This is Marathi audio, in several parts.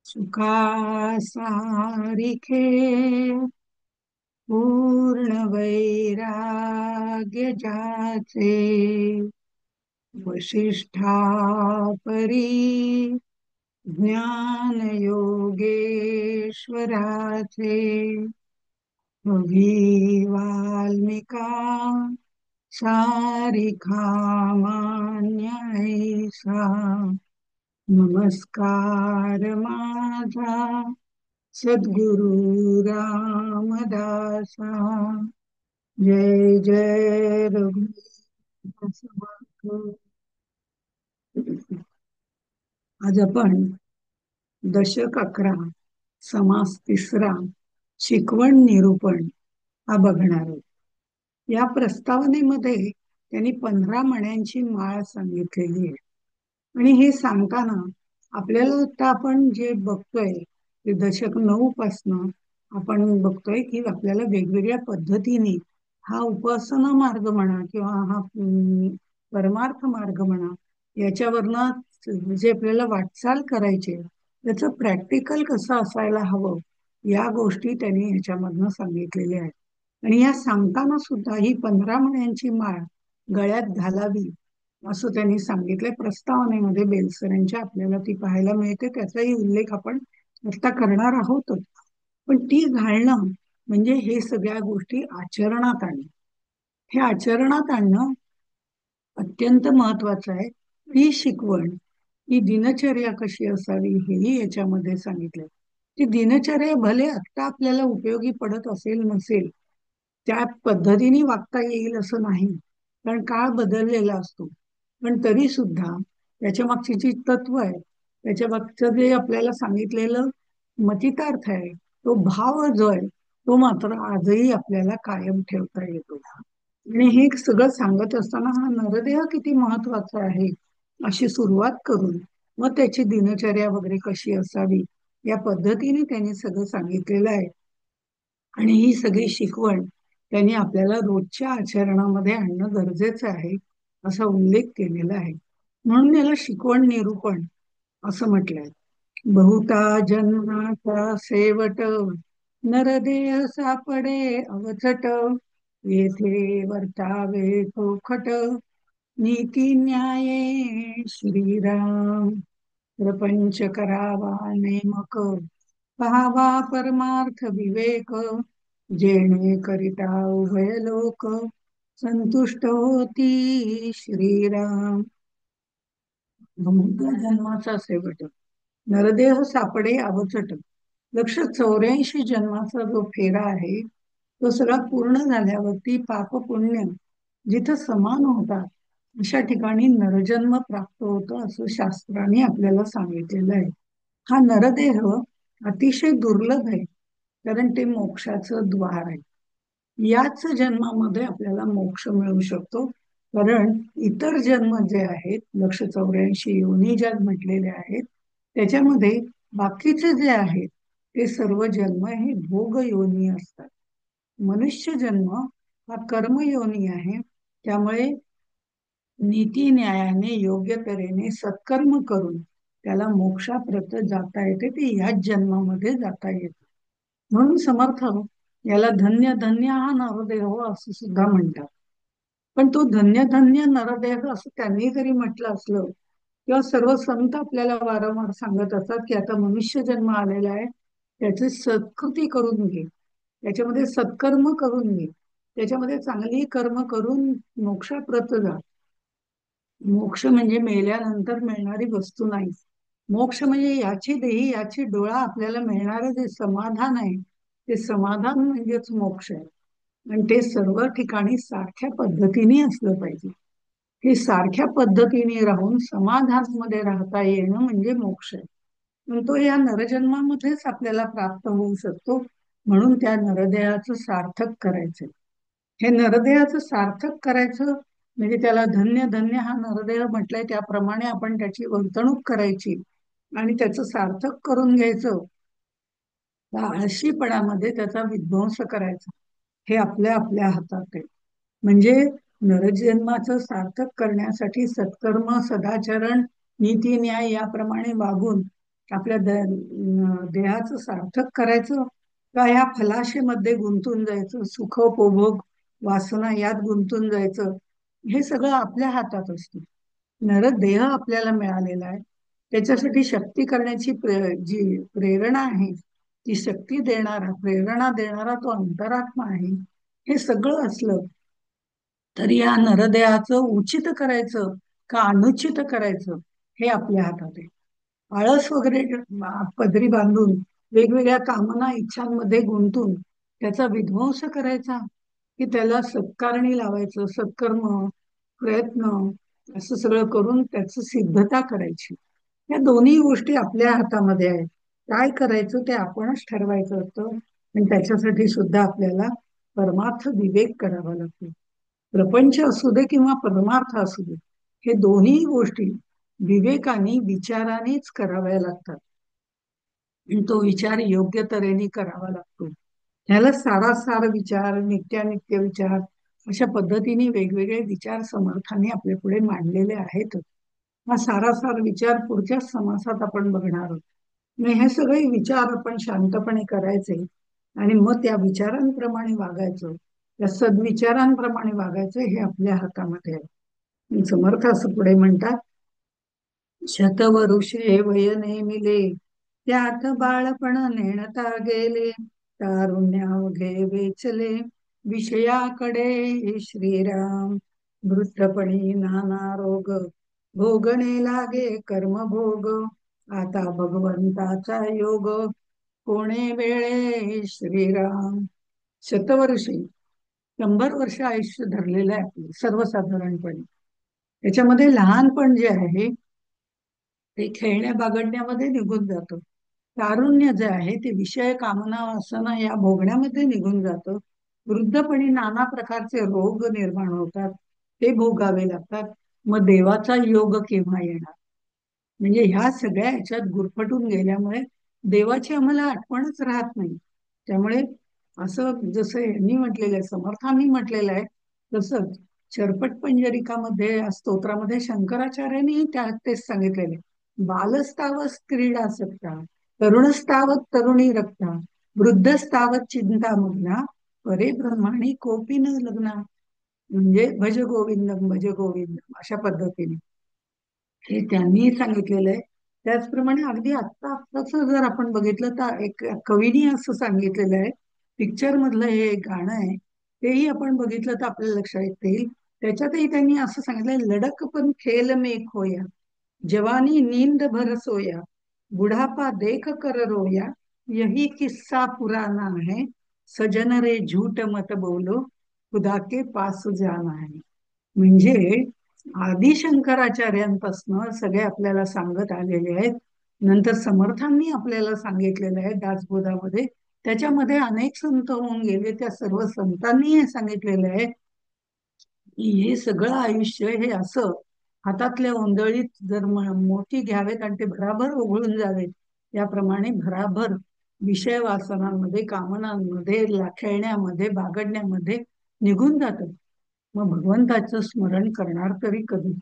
सुखा सारिखे पूर्ण वैराग्य ज्याचे वसिष्ठापरी ज्ञान योगेश्वराचे कवी वाल्मिका सारिखा मान्य ऐसा नमस्कार माझा सद्गुरु रामदासा. जय जय रघुनाथ समर्थ. आज आपण दशक 11 समास तिसरा शिकवण निरूपण हा बघणार आहोत. या प्रस्तावनेमध्ये त्यांनी 15 मण्यांची माळ सांगितलेली आहे. आणि हे सांगताना आपल्याला आता आपण जे बघतोय ते दशक 9 पासनं आपण बघतोय की आपल्याला वेगवेगळ्या पद्धतीने हा उपासना मार्ग म्हणा किंवा हा परमार्थ मार्ग म्हणा याच्यावरनं जे आपल्याला वाटचाल करायची त्याचं प्रॅक्टिकल कसं असायला हवं या गोष्टी त्यांनी ह्याच्यामधनं सांगितलेल्या आहेत. आणि या सांगताना सुद्धा ही 15 मण्यांची माळ गळ्यात घालावी असं त्यांनी सांगितलंय. प्रस्तावनेमध्ये बेलसरांच्या आपल्याला ती पाहायला मिळते, त्याचाही उल्लेख आपण आता करणार आहोतच. पण ती घालणं म्हणजे हे सगळ्या गोष्टी आचरणात आणणं. हे आचरणात आणणं अत्यंत महत्वाचं आहे. ही शिकवण ही दिनचर्या कशी असावी हेही याच्यामध्ये सांगितलंय. ती दिनचर्या भले आत्ता आपल्याला उपयोगी पडत असेल नसेल त्या पद्धतीने वागता येईल असं नाही, कारण काळ बदललेला असतो. पण तरी सुद्धा त्याच्या मागची जी तत्व आहे त्याच्या मागचं जे आपल्याला सांगितलेलं मतितार्थ आहे तो भाव जो आहे तो मात्र आजही आपल्याला कायम ठेवता येतो. आणि हे सगळं सांगत असताना हा नरदेह किती महत्वाचा आहे अशी सुरुवात करून मग त्याची दिनचर्या वगैरे कशी असावी या पद्धतीने त्यांनी सगळं सांगितलेलं आहे. आणि ही सगळी शिकवण त्यांनी आपल्याला रोजच्या आचरणामध्ये आणणं गरजेचं आहे असा उल्लेख केलेला आहे. म्हणून याला शिकवण निरूपण असं म्हटलंय. बहुता जन्माचा सेवट नरदेह सापडे अवचट येथे वर्तावे खोखट नीती न्याये श्रीराम प्रपंच करावा नेमक पहावा परमार्थ विवेक जेणे करिता उभय लोक संतुष्ट होती श्रीराम. बहुधा जन्माचा शेवट नरदेह सापडे अवचट. 184 जन्माचा जो फेरा आहे तो सगळा पूर्ण झाल्यावरती पाप पुण्य जिथं समान होतात अशा ठिकाणी नरजन्म प्राप्त होतो असं शास्त्राने आपल्याला सांगितलेलं आहे. हा नरदेह अतिशय दुर्लभ आहे, कारण ते मोक्षाचं द्वार आहे. याच जन्मामध्ये आपल्याला मोक्ष मिळू शकतो, कारण इतर जन्म जे आहेत 184 योनी ज्या म्हटलेल्या आहेत त्याच्यामध्ये बाकीचे जे आहेत ते सर्व जन्म हे भोग योनी असतात. मनुष्य जन्म हा कर्म योनी आहे, त्यामुळे नीती न्यायाने योग्य तऱ्हेने सत्कर्म करून त्याला मोक्षाप्रत जाता येते, ते ह्याच जन्मामध्ये जाता येते. म्हणून समर्थ याला धन्य धन्य हा नरदेह असं सुद्धा म्हणतात. पण तो धन्य धन्य नरदेह असं त्यांनी जरी म्हटलं असलं किंवा सर्व संत आपल्याला वारंवार सांगत असतात की आता मनुष्य जन्म आलेला आहे त्याची सत्कृती करून घे, त्याच्यामध्ये सत्कर्म करून घे, त्याच्यामध्ये चांगली कर्म करून मोक्षाप्रत जा. मोक्ष म्हणजे मेल्यानंतर मिळणारी वस्तू नाही. मोक्ष म्हणजे याची देही याची डोळा आपल्याला मिळणारं जे समाधान आहे ते समाधान म्हणजेच मोक्ष आहे. आणि ते सर्व ठिकाणी सारख्या पद्धतीने असलं पाहिजे. हे सारख्या पद्धतीने राहून समाधानामध्ये राहता येणं म्हणजे मोक्ष आहे. पण तो या नरजन्मामध्येच आपल्याला प्राप्त होऊ शकतो. म्हणून त्या नरदेहाचं सार्थक करायचं. हे नरदेहाचं सार्थक करायचं म्हणजे त्याला धन्य धन्य हा नरदेह म्हटलंय त्याप्रमाणे आपण त्याची वर्तणूक करायची आणि त्याचं सार्थक करून घ्यायचं. त्या आळशीपणामध्ये त्याचा विध्वंस करायचा हे आपल्या आपल्या हातात आहे. म्हणजे नरजन्माचं सार्थक करण्यासाठी सत्कर्म सदाचरण नीती न्याय याप्रमाणे वागून आपल्या देहाचं सार्थक करायचं, का या फलाशेमध्ये गुंतून जायचं, सुखोपभोग वासना यात गुंतून जायचं, हे सगळं आपल्या हातात असतं. नरदेह आपल्याला मिळालेला आहे, त्याच्यासाठी शक्ती करण्याची जी प्रेरणा आहे, ती शक्ती देणारा, प्रेरणा देणारा तो अंतरात्मा आहे. हे सगळं असलं तर या नरदेहाचं उचित करायचं का अनुचित करायचं, हे आपल्या हातात आहे. आळस वगैरे पदरी बांधून वेगवेगळ्या कामना इच्छांमध्ये गुंतून त्याचा विध्वंस करायचा, की त्याला सत्कारणी लावायचं, सत्कर्म प्रयत्न असं सगळं करून त्याची सिद्धता करायची. या दोन्ही गोष्टी आपल्या हातामध्ये आहेत. काय करायचं ते आपणच ठरवायचं असतं आणि त्याच्यासाठी सुद्धा आपल्याला परमार्थ विवेक करावा लागतो. प्रपंच असू दे किंवा परमार्थ असू दे, हे दोन्ही गोष्टी विवेकाने विचारानेच कराव्या लागतात आणि तो विचार योग्य तऱ्हेने करावा लागतो. ह्याला सारासार विचार, नित्यानित्य विचार, अशा पद्धतीने वेगवेगळे विचार समर्थाने आपल्या पुढे मांडलेले आहेत. हा सारासार विचार पुढच्याच समासात आपण बघणार आहोत. आणि हे सगळे विचार आपण शांतपणे करायचे आणि मग त्या विचारांप्रमाणे वागायचं, त्या सद्विचारांप्रमाणे वागायचं, हे आपल्या हातामध्ये आहे. समर्थ असं पुढे म्हणतात, शतवरुषे वय नेमिले, त्यात बाळपण नेणता गेले, तारुण्यावघे वेचले विषयाकडे श्रीराम. वृद्धपणी नाना रोग, भोगणे लागे कर्मभोग, आता भगवंताचा योग, कोणे वेळे श्रीराम. शतवर्षी 100 वर्ष आयुष्य धरलेलं आहे आपलं सर्वसाधारणपणे. त्याच्यामध्ये लहानपण जे आहे ते खेळण्या बागडण्यामध्ये निघून जातं. तारुण्य जे आहे ते विषय कामना वासना या भोगण्यामध्ये निघून जातं. वृद्धपणी नाना प्रकारचे रोग निर्माण होतात, ते भोगावे लागतात. मग देवाचा योग केव्हा येणार? म्हणजे ह्या सगळ्या ह्याच्यात गुरफटून गेल्यामुळे देवाची आम्हाला आठवणच राहत नाही. त्यामुळे असं जसं यांनी म्हटलेलं आहे, समर्थांनी म्हटलेलं आहे, तसंच शरपट पंजरिकामध्ये स्तोत्रामध्ये शंकराचार्यांनी तेच सांगितलेले. बालस्तावत क्रीडासक्ता, तरुणस्तावत तरुणी रक्ता, वृद्धस्तावत चिंतामग्ना, परे ब्रह्माणी कोपी न लग्ना. म्हणजे भज गोविंदम भज गोविंदम अशा पद्धतीने हे त्यांनी सांगितलेलं आहे. त्याचप्रमाणे अगदी आत्ता आत्ताच जर आपण बघितलं तर एक कवीनी असं सांगितलेलं आहे. पिक्चर मधलं हे एक गाणं आहे, तेही आपण बघितलं तर आपल्याला लक्षात येईल. त्याच्यातही त्यांनी असं सांगितलंय, लडक पण खेल में खोया, जवानी नींद भर सोया, बुढ़ापा देख कर रोया, यही किस्सा पुराना है, सजन रे झूठ मत बोलो, खुदा के पास जाना है. म्हणजे आदि शंकराचार्यांपासून सगळे आपल्याला सांगत आलेले आहेत. नंतर समर्थांनी आपल्याला सांगितलेलं आहे दासबोधामध्ये. त्याच्यामध्ये अनेक संत होऊन गेले, त्या सर्व संतांनी हे सांगितलेलं आहे की हे सगळं आयुष्य हे असं हातातल्या ओंदळीत जर मोठी घ्यावेत आणि ते भराभर ओघळून जावेत, त्याप्रमाणे भराभर विषय वासनांमध्ये, कामनांमध्ये, खेळण्यामध्ये, बागडण्यामध्ये निघून जातात. मग भगवंताचं स्मरण करणार तरी कधी?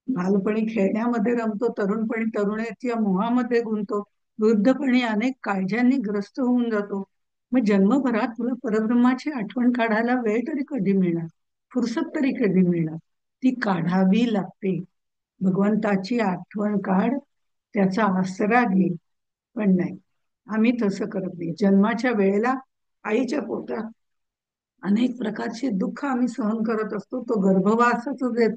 बालपणी खेळण्यामध्ये रमतो, तरुणपणी तरुणाच्या मोहामध्ये गुंतो, वृद्धपणी अनेक काळजांनी ग्रस्त होऊन जातो. मग जन्मभरात तुला परब्रह्माची आठवण काढायला वेळ तरी कधी मिळणार? फुरसत तरी कधी मिळणार? ती काढावी लागते. भगवंताची आठवण काढ, त्याचा आसरा घे. पण नाही, आम्ही तसं करत नाही. जन्माच्या वेळेला आईच्या पोटात अनेक प्रकारचे दुःख आम्ही सहन करत असतो. तो गर्भवासाचा जे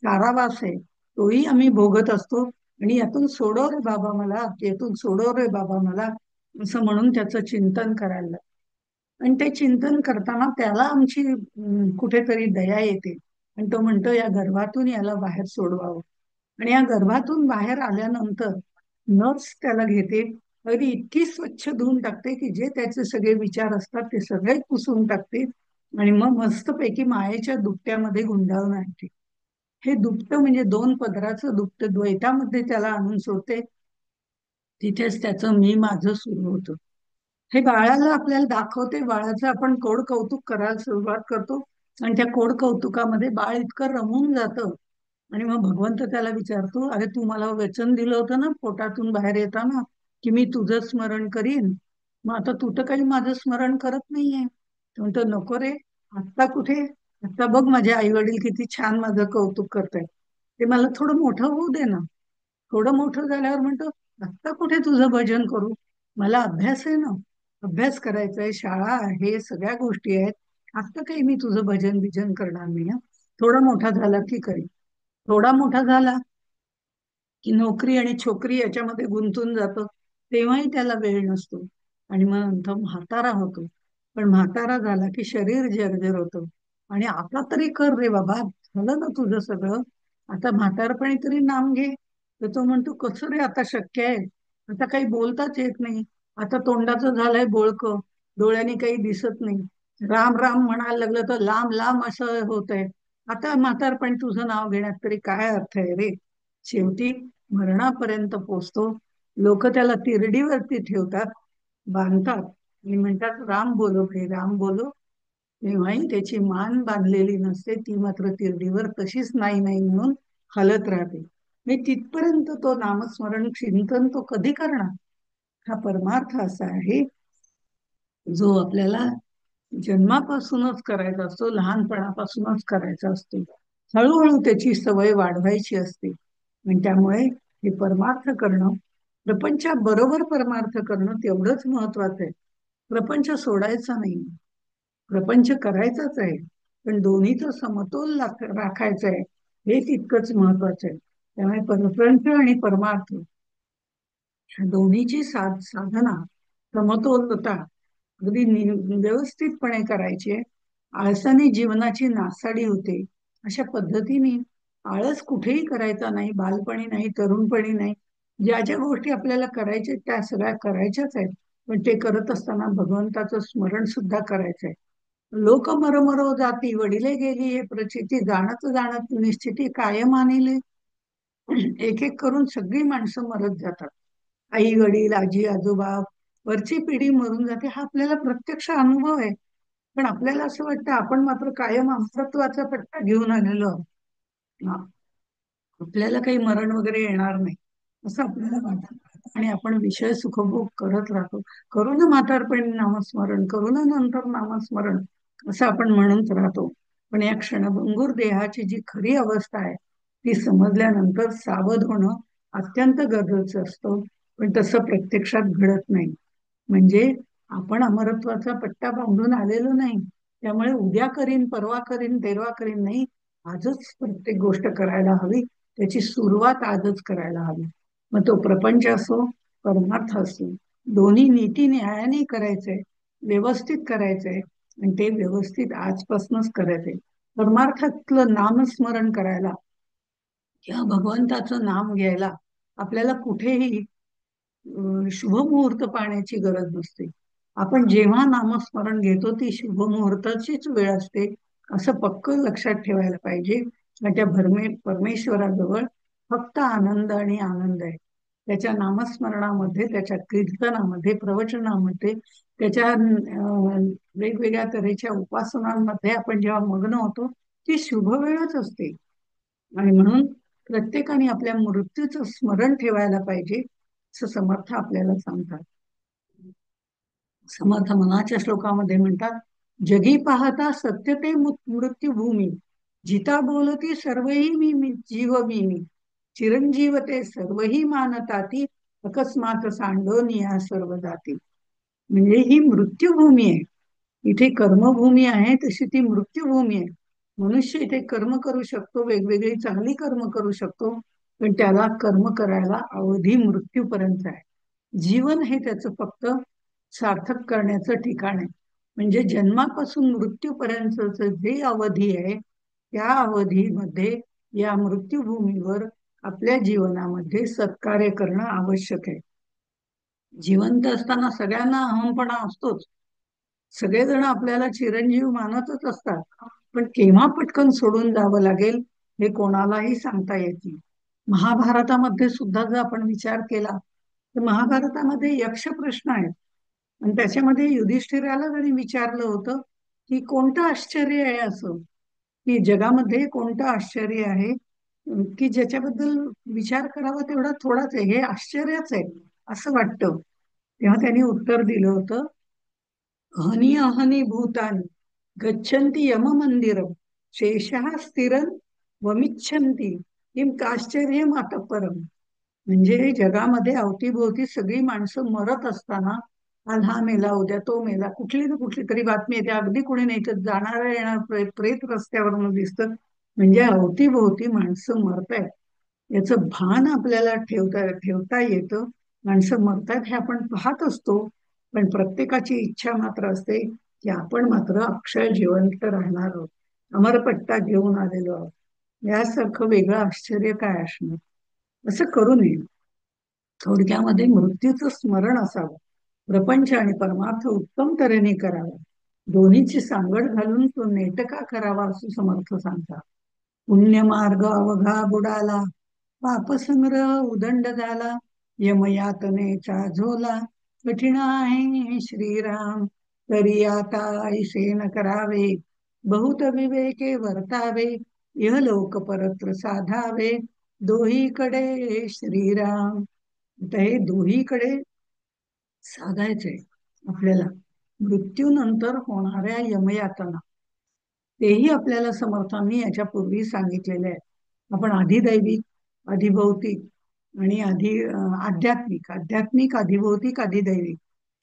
कारावास आहे, तोही आम्ही भोगत असतो. आणि यातून सोडव रे बाबा मला, यातून सोडव रे बाबा मला, असं म्हणून त्याचं चिंतन करायला लागतं. आणि ते चिंतन करताना त्याला आमची कुठेतरी दया येते आणि तो म्हणतो, या गर्भातून याला बाहेर सोडवावं. आणि या गर्भातून बाहेर आल्यानंतर नर्स त्याला घेते, अगदी इतकी स्वच्छ धुवून टाकते की जे त्याचे सगळे विचार असतात ते सगळे पुसून टाकते आणि मग मस्तपैकी मायेच्या दुपट्यामध्ये गुंडाळून आणते. हे दुपटं म्हणजे 2 पदराचं दुपटं द्वैतामध्ये त्याला आणून सोडते. तिथेच त्याचं मी माझं सुरू होतं. हे बाळाला आपल्याला दाखवते. बाळाचं आपण कोड कौतुक करायला सुरुवात करतो आणि त्या कोड कौतुकामध्ये बाळ इतकं रमून जातं. आणि मग भगवंत त्याला विचारतो, अरे तू मला वचन दिलं होतं ना पोटातून बाहेर येताना, की मी तुझं स्मरण करीन. मग आता तू तर काही माझं स्मरण करत नाहीये. तो म्हणतो, नको रे, आत्ता कुठे? आता बघ माझे आई वडील किती छान माझं कौतुक करतायत. ते मला थोडं मोठं होऊ दे ना. थोडं मोठं झाल्यावर म्हणतो, आत्ता कुठे तुझं भजन करू? मला अभ्यास आहे ना, अभ्यास करायचा आहे, शाळा आहे, सगळ्या गोष्टी आहेत. आत्ता काही मी तुझं भजन बिजन करणार नाही हं. थोडा मोठा झाला की करी. थोडा मोठा झाला की नोकरी आणि छोकरी याच्यामध्ये गुंतून जातो, तेव्हाही त्याला वेळ नसतो. आणि मग नंतर म्हातारा होतो. पण म्हातारा झाला की शरीर जर्जर होतं. आणि आता तरी कर रे बाबा, झालं ना तुझं सगळं, आता म्हातारपणी तरी नाम घे. तर तो म्हणतो, कसं रे आता शक्य आहे? आता काही बोलताच येत नाही. आता तोंडाचं झालंय बोळकं, डोळ्यांनी काही दिसत नाही. राम राम म्हणायला लागलं तर लांब लांब असं होत आहे. आता म्हातारपण तुझं नाव घेण्यात तरी काय अर्थ आहे रे? शेवटी मरणापर्यंत पोचतो. लोक त्याला तिरडीवरती ठेवतात, बांधतात आणि म्हणतात, राम बोलो भाई, राम बोलो. तेव्हाही त्याची मान बांधलेली नसते, ती मात्र तिरडीवर तशीच नाही नाही म्हणून हलत राहते. मी तिथपर्यंत तो नामस्मरण चिंतन तो कधी करणार? हा परमार्थ असा आहे जो आपल्याला जन्मापासूनच करायचा असतो, लहानपणापासूनच करायचा असतो. हळूहळू त्याची सवय वाढवायची असते. आणि त्यामुळे हे परमार्थ करणं, प्रपंचाबरोबर परमार्थ करणं तेवढंच महत्वाचं आहे. प्रपंच सोडायचा नाही, प्रपंच करायचाच आहे, पण दोन्हीचा समतोल राखायचा आहे, हे तितकंच महत्वाचं आहे. त्यामुळे परप्रंच आणि परमार्थ ह्या दोन्हीची साधना, समतोलता अगदी व्यवस्थितपणे करायची आहे. आळसाने जीवनाची नासाडी होते. अशा पद्धतीने आळस कुठेही करायचा नाही, बालपणी नाही, तरुणपणी नाही. ज्या ज्या गोष्टी आपल्याला करायच्या त्या सगळ्या करायच्याच आहेत. पण ते करत असताना भगवंताचं स्मरण सुद्धा करायचं आहे. लोक मरमरो जाती वडिले गेली हे प्रचिती, जाणत जाणत निश्चिती कायम आणले. एक एक करून सगळी माणसं मरत जातात. आई वडील, आजी आजोबा, वरची पिढी मरून जाते, हा आपल्याला प्रत्यक्ष अनुभव आहे. पण आपल्याला असं वाटतं आपण मात्र कायम अमृतत्वाचा पट्टा घेऊन आलेलो आहोत. हा, आपल्याला काही मरण वगैरे येणार नाही असं आपल्याला वाटतं. आणि आपण विषय सुखभोग करत राहतो. करू ना म्हातारपणी नामस्मरण, करू ना नंतर नामस्मरण, असं आपण म्हणत राहतो. पण या क्षणभंगूर देहाची जी खरी अवस्था आहे ती समजल्यानंतर सावध होणं अत्यंत गरजेचं असतं. पण तसं प्रत्यक्षात घडत नाही. म्हणजे आपण अमरत्वाचा पट्टा बांधून आलेलो नाही. त्यामुळे उद्या करीन, परवा करीन, तेरवा करीन नाही, आजच प्रत्येक गोष्ट करायला हवी. त्याची सुरुवात आजच करायला हवी. मग तो प्रपंच असो, परमार्थ असो, दोन्ही नीती न्यायाने करायचंय, व्यवस्थित करायचंय. आणि ते व्यवस्थित आजपासूनच करायचंय. परमार्थातलं नामस्मरण करायला किंवा भगवंताचं नाम घ्यायला आपल्याला कुठेही शुभ मुहूर्त पाहण्याची गरज नसते. आपण जेव्हा नामस्मरण घेतो ती शुभ मुहूर्ताचीच वेळ असते, असं पक्क लक्षात ठेवायला पाहिजे. आणि त्या परमेश्वराजवळ फक्त आनंद आणि आनंद आहे. त्याच्या नामस्मरणामध्ये, त्याच्या कीर्तनामध्ये, प्रवचनामध्ये, त्याच्या वेगवेगळ्या तऱ्हेच्या उपासनांमध्ये आपण जेव्हा मग्न होतो ती शुभ वेळच असते. आणि म्हणून प्रत्येकाने आपल्या मृत्यूचं स्मरण ठेवायला पाहिजे, असं समर्थ आपल्याला सांगतात. समर्थ मनाच्या श्लोकामध्ये म्हणतात, जगी पाहता सत्य ते मृत्यूभूमी, जिता बोलती सर्वही मी जीव मी, चिरंजीव ते सर्वही मानताती, अकस्मात सांडोनिया सर्व जाती. म्हणजे ही मृत्यूभूमी आहे. इथे कर्मभूमी आहे तशी ती मृत्यूभूमी आहे. मनुष्य इथे कर्म करू शकतो, वेगवेगळी चांगली कर्म करू शकतो, पण त्याला कर्म करायला अवधी मृत्यूपर्यंत आहे. जीवन हे त्याचं फक्त सार्थक करण्याचं ठिकाण आहे. म्हणजे जन्मापासून मृत्यूपर्यंतचं जे अवधी आहे त्या अवधीमध्ये या मृत्यूभूमीवर आपल्या जीवनामध्ये सत्कार्य करणं आवश्यक आहे. जिवंत असताना सगळ्यांना अहमपणा असतोच. सगळेजण आपल्याला चिरंजीव मानतच असतात. पण केव्हा पटकन सोडून जावं लागेल हे कोणालाही सांगता येत नाही. महाभारतामध्ये सुद्धा जर आपण विचार केला तर महाभारतामध्ये यक्ष प्रश्न आहेत. आणि त्याच्यामध्ये युधिष्ठिराला जरी विचारलं होतं की कोणतं आश्चर्य आहे असं, की जगामध्ये कोणतं आश्चर्य आहे की ज्याच्याबद्दल विचार करावा तेवढा थोडाच आहे, हे आश्चर्यच आहे असं वाटतं. तेव्हा त्यांनी उत्तर दिलं होतं, अहनी अहनी भूतानि गच्छन्ति यम मंदिरम शेषः स्थिरन वमिच्छन्ति किम काश्चर्यम अतः परम. म्हणजे जगामध्ये अवतीभोवती सगळी माणसं मरत असताना आज हा मेला उद्या तो मेला कुठली ना कुठली तरी बातमी येते. अगदी कुणी नाही तर जाणारं येणार प्रेत रस्त्यावरून दिसतं. म्हणजे अवतीभोवती माणसं मरतायत याचं भान आपल्याला ठेवता येतं. माणसं मरतात हे आपण पाहत असतो, पण प्रत्येकाची इच्छा मात्र असते की आपण मात्र अक्षय जिवंत राहणार आहोत, अमरपट्टा घेऊन आलेलो आहोत. यासारखं वेगळं आश्चर्य काय असणार. असं करू नये. थोडक्यामध्ये मृत्यूचं स्मरण असावं. प्रपंच आणि परमार्थ उत्तम तऱ्हेने करावा. दोन्हीची सांगड घालून तो नेटका करावा असं समर्थ सांगतात. पुण्यमार्ग अवघा बुडाला, पापसंग्रह उदंड झाला, यमयातनेचा झोला कठीण आहे श्रीराम. तरी आता ऐसे न करावे, बहुत विवेके वर्तावे, इहलोक परत्र साधावे, दोहीकडे श्रीराम. आता हे दोहीकडे साधायचंय आपल्याला. मृत्यूनंतर होणाऱ्या यमयातना तेही आपल्याला समर्थांनी याच्यापूर्वी सांगितलेले आहे. आपण अधिदैविक, अधिभौतिक आणि आध्यात्मिक, अधिभौतिक, अधिदैविक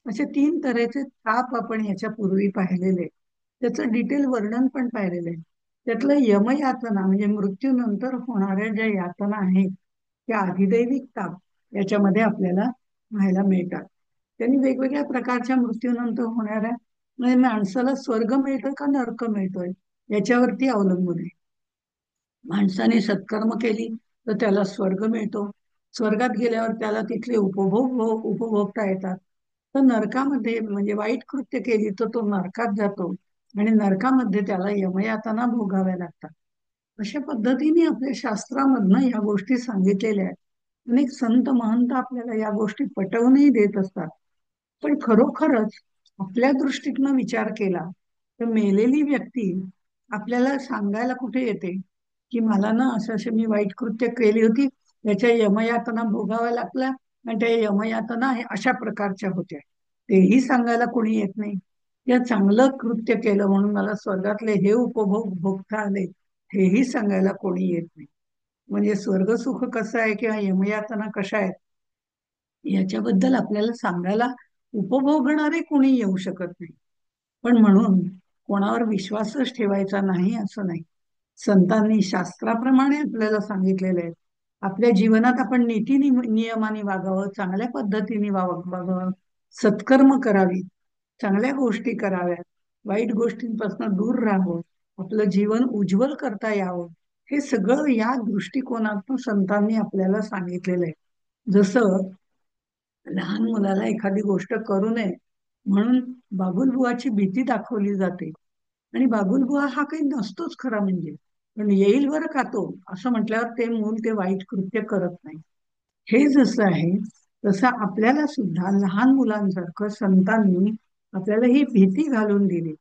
असे तीन तऱ्हेचे ताप आपण याच्यापूर्वी पाहिलेले. त्याचं डिटेल वर्णन पण पाहिलेलं आहे. त्यातलं यमयातना म्हणजे मृत्यूनंतर होणाऱ्या ज्या यातना आहेत त्या अधिदैविक ताप याच्यामध्ये आपल्याला पाहायला मिळतात. त्यांनी वेगवेगळ्या प्रकारच्या मृत्यूनंतर होणाऱ्या म्हणजे माणसाला स्वर्ग मिळतं का नरक मिळतोय याच्यावरती अवलंबून आहे. माणसाने सत्कर्म केली तर त्याला स्वर्ग मिळतो. स्वर्गात गेल्यावर त्याला तिथले उपभोगता येतात. तर नरकामध्ये म्हणजे वाईट कृत्य केली तर तो नरकात जातो आणि नरकामध्ये त्याला यमयातना भोगाव्या लागतात. अशा पद्धतीने आपल्या शास्त्रामधनं या गोष्टी सांगितलेल्या आहेत. अनेक संत महंत आपल्याला या गोष्टी पटवूनही देत असतात. पण खरोखरच आपल्या दृष्टीतनं विचार केला तर मेलेली व्यक्ती आपल्याला सांगायला कुठे येते की मला ना असं असं मी वाईट कृत्य केली होती, त्याच्या यमयातना भोगाव्या लागल्या आणि त्या यमयातना हे अशा प्रकारच्या होत्या, तेही सांगायला कोणी येत नाही. या चांगलं कृत्य केलं म्हणून मला स्वर्गातले हे उपभोग भोगता आले हेही सांगायला कोणी येत नाही. म्हणजे स्वर्ग सुख कसं आहे किंवा यमयातना कशा आहेत याच्याबद्दल आपल्याला सांगायला उपभोगणारे कोणी येऊ शकत नाही. पण म्हणून कोणावर विश्वासच ठेवायचा नाही असं नाही. संतांनी शास्त्राप्रमाणे आपल्याला सांगितलेले आहे. आपल्या जीवनात आपण नियमाने वागावं, चांगल्या पद्धतीने वागावं, सत्कर्म करावी, चांगल्या गोष्टी कराव्यात, वाईट गोष्टींपासून दूर राहावं, आपलं जीवन उज्ज्वल करता यावं. हे सगळं या दृष्टिकोनातून संतांनी आपल्याला सांगितलेलं आहे. जसं लहान मुलाला एखादी गोष्ट करू नये म्हणून बाबुलबुवाची भीती दाखवली जाते आणि बाबुलबुवा हा काही नसतोच खरा म्हणजे, पण येईल बरं का तो असं म्हटल्यावर ते मूल ते वाईट कृत्य करत नाही. हे जसं आहे तसं आपल्याला सुद्धा लहान मुलांसारखं संतांनी आपल्याला ही भीती घालून दिली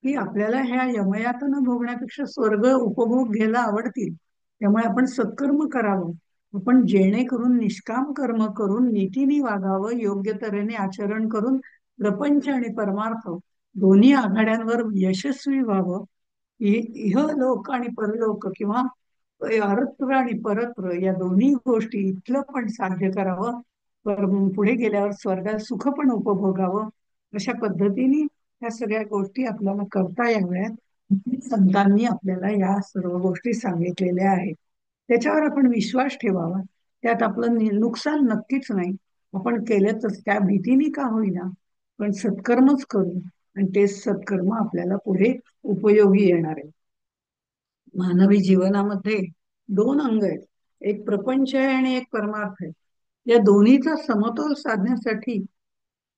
की आपल्याला ह्या यमयातना भोगण्यापेक्षा स्वर्ग उपभोग घ्यायला आवडतील. त्यामुळे आपण सत्कर्म करावं. आपण जेणेकरून निष्काम कर्म करून नीतीने वागावं, योग्य तऱ्हेने आचरण करून प्रपंच आणि परमार्थ दोन्ही आघाड्यांवर यशस्वी व्हावं. इहलोक आणि परलोक किंवा अरत्र आणि परत्र या दोन्ही गोष्टी इथलं पण साध्य करावं. पुढे गेल्यावर स्वर्गात सुख पण उपभोगावं. अशा पद्धतीने ह्या सगळ्या गोष्टी आपल्याला करता याव्यात. संतांनी आपल्याला या सर्व गोष्टी सांगितलेल्या आहेत. त्याच्यावर आपण विश्वास ठेवावा. त्यात आपलं नुकसान नक्कीच नाही. आपण केलं तर त्या भीतीने का होईना पण सत्कर्मच करू आणि ते सत्कर्म आपल्याला पुढे उपयोगी येणार आहे. मानवी जीवनामध्ये दोन अंग आहेत, एक प्रपंच आहे आणि एक परमार्थ आहे. या दोन्हीचा समतोल साधण्यासाठी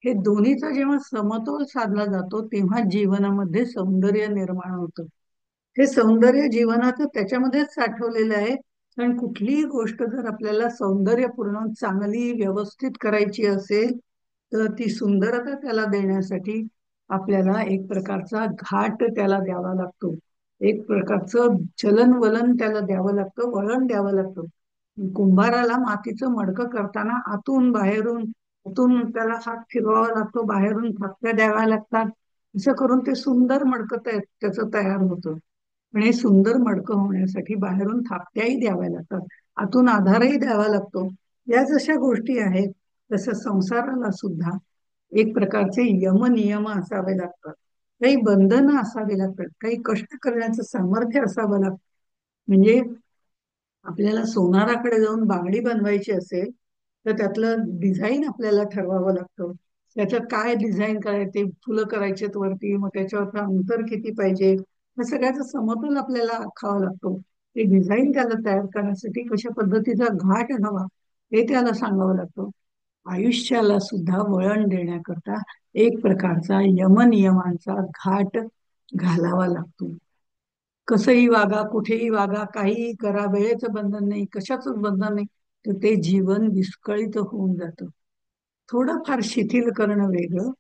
हे दोन्हीचा जेव्हा समतोल साधला जातो तेव्हा जीवनामध्ये सौंदर्य निर्माण होतं. हे सौंदर्य जीवनाचं त्याच्यामध्येच साठवलेलं आहे. कारण कुठलीही गोष्ट जर आपल्याला सौंदर्यपूर्ण चांगली व्यवस्थित करायची असेल तर ती सुंदरता त्याला देण्यासाठी आपल्याला एक प्रकारचा घाट त्याला द्यावा लागतो. एक प्रकारचं चलन वलन त्याला द्यावं लागतं, वळण द्यावं लागतं. कुंभाराला मातीचं मडकं करताना आतून बाहेरून आतून त्याला हात फिरवावा लागतो, बाहेरून थापल्या द्याव्या लागतात. असं करून ते सुंदर मडकं त्याचं तयार होतं. पण हे सुंदर मडकं होण्यासाठी बाहेरून थापत्याही द्याव्या लागतात, आतून आधारही द्यावा लागतो. या जशा गोष्टी आहेत तसं संसाराला सुद्धा एक प्रकारचे यमनियम असावे लागतात, काही बंधनं असावी लागतात, काही कष्ट करण्याचं सामर्थ्य असावं लागतं. म्हणजे आपल्याला सोनाराकडे जाऊन बांगडी बनवायची असेल तर त्यातलं डिझाईन आपल्याला ठरवावं लागतं. त्याच्यात काय डिझाईन करायचे, फुलं करायचे वरती, मग त्याच्यावरचं अंतर किती पाहिजे, या सगळ्याचा समतोल आपल्याला आखावा लागतो. ते डिझाईन त्याला तयार करण्यासाठी कशा पद्धतीचा घाट हवा हे त्याला सांगावं लागतं. आयुष्याला सुद्धा वळण देण्याकरता एक प्रकारचा यमनियमांचा घाट घालावा लागतो. कसंही वागा, कुठेही वागा, काहीही करा, वेळेचं बंधन नाही, कशाचंच बंधन नाही, तर ते जीवन विस्कळीत होऊन जातं. थोडंफार शिथिल करणं वेगळं,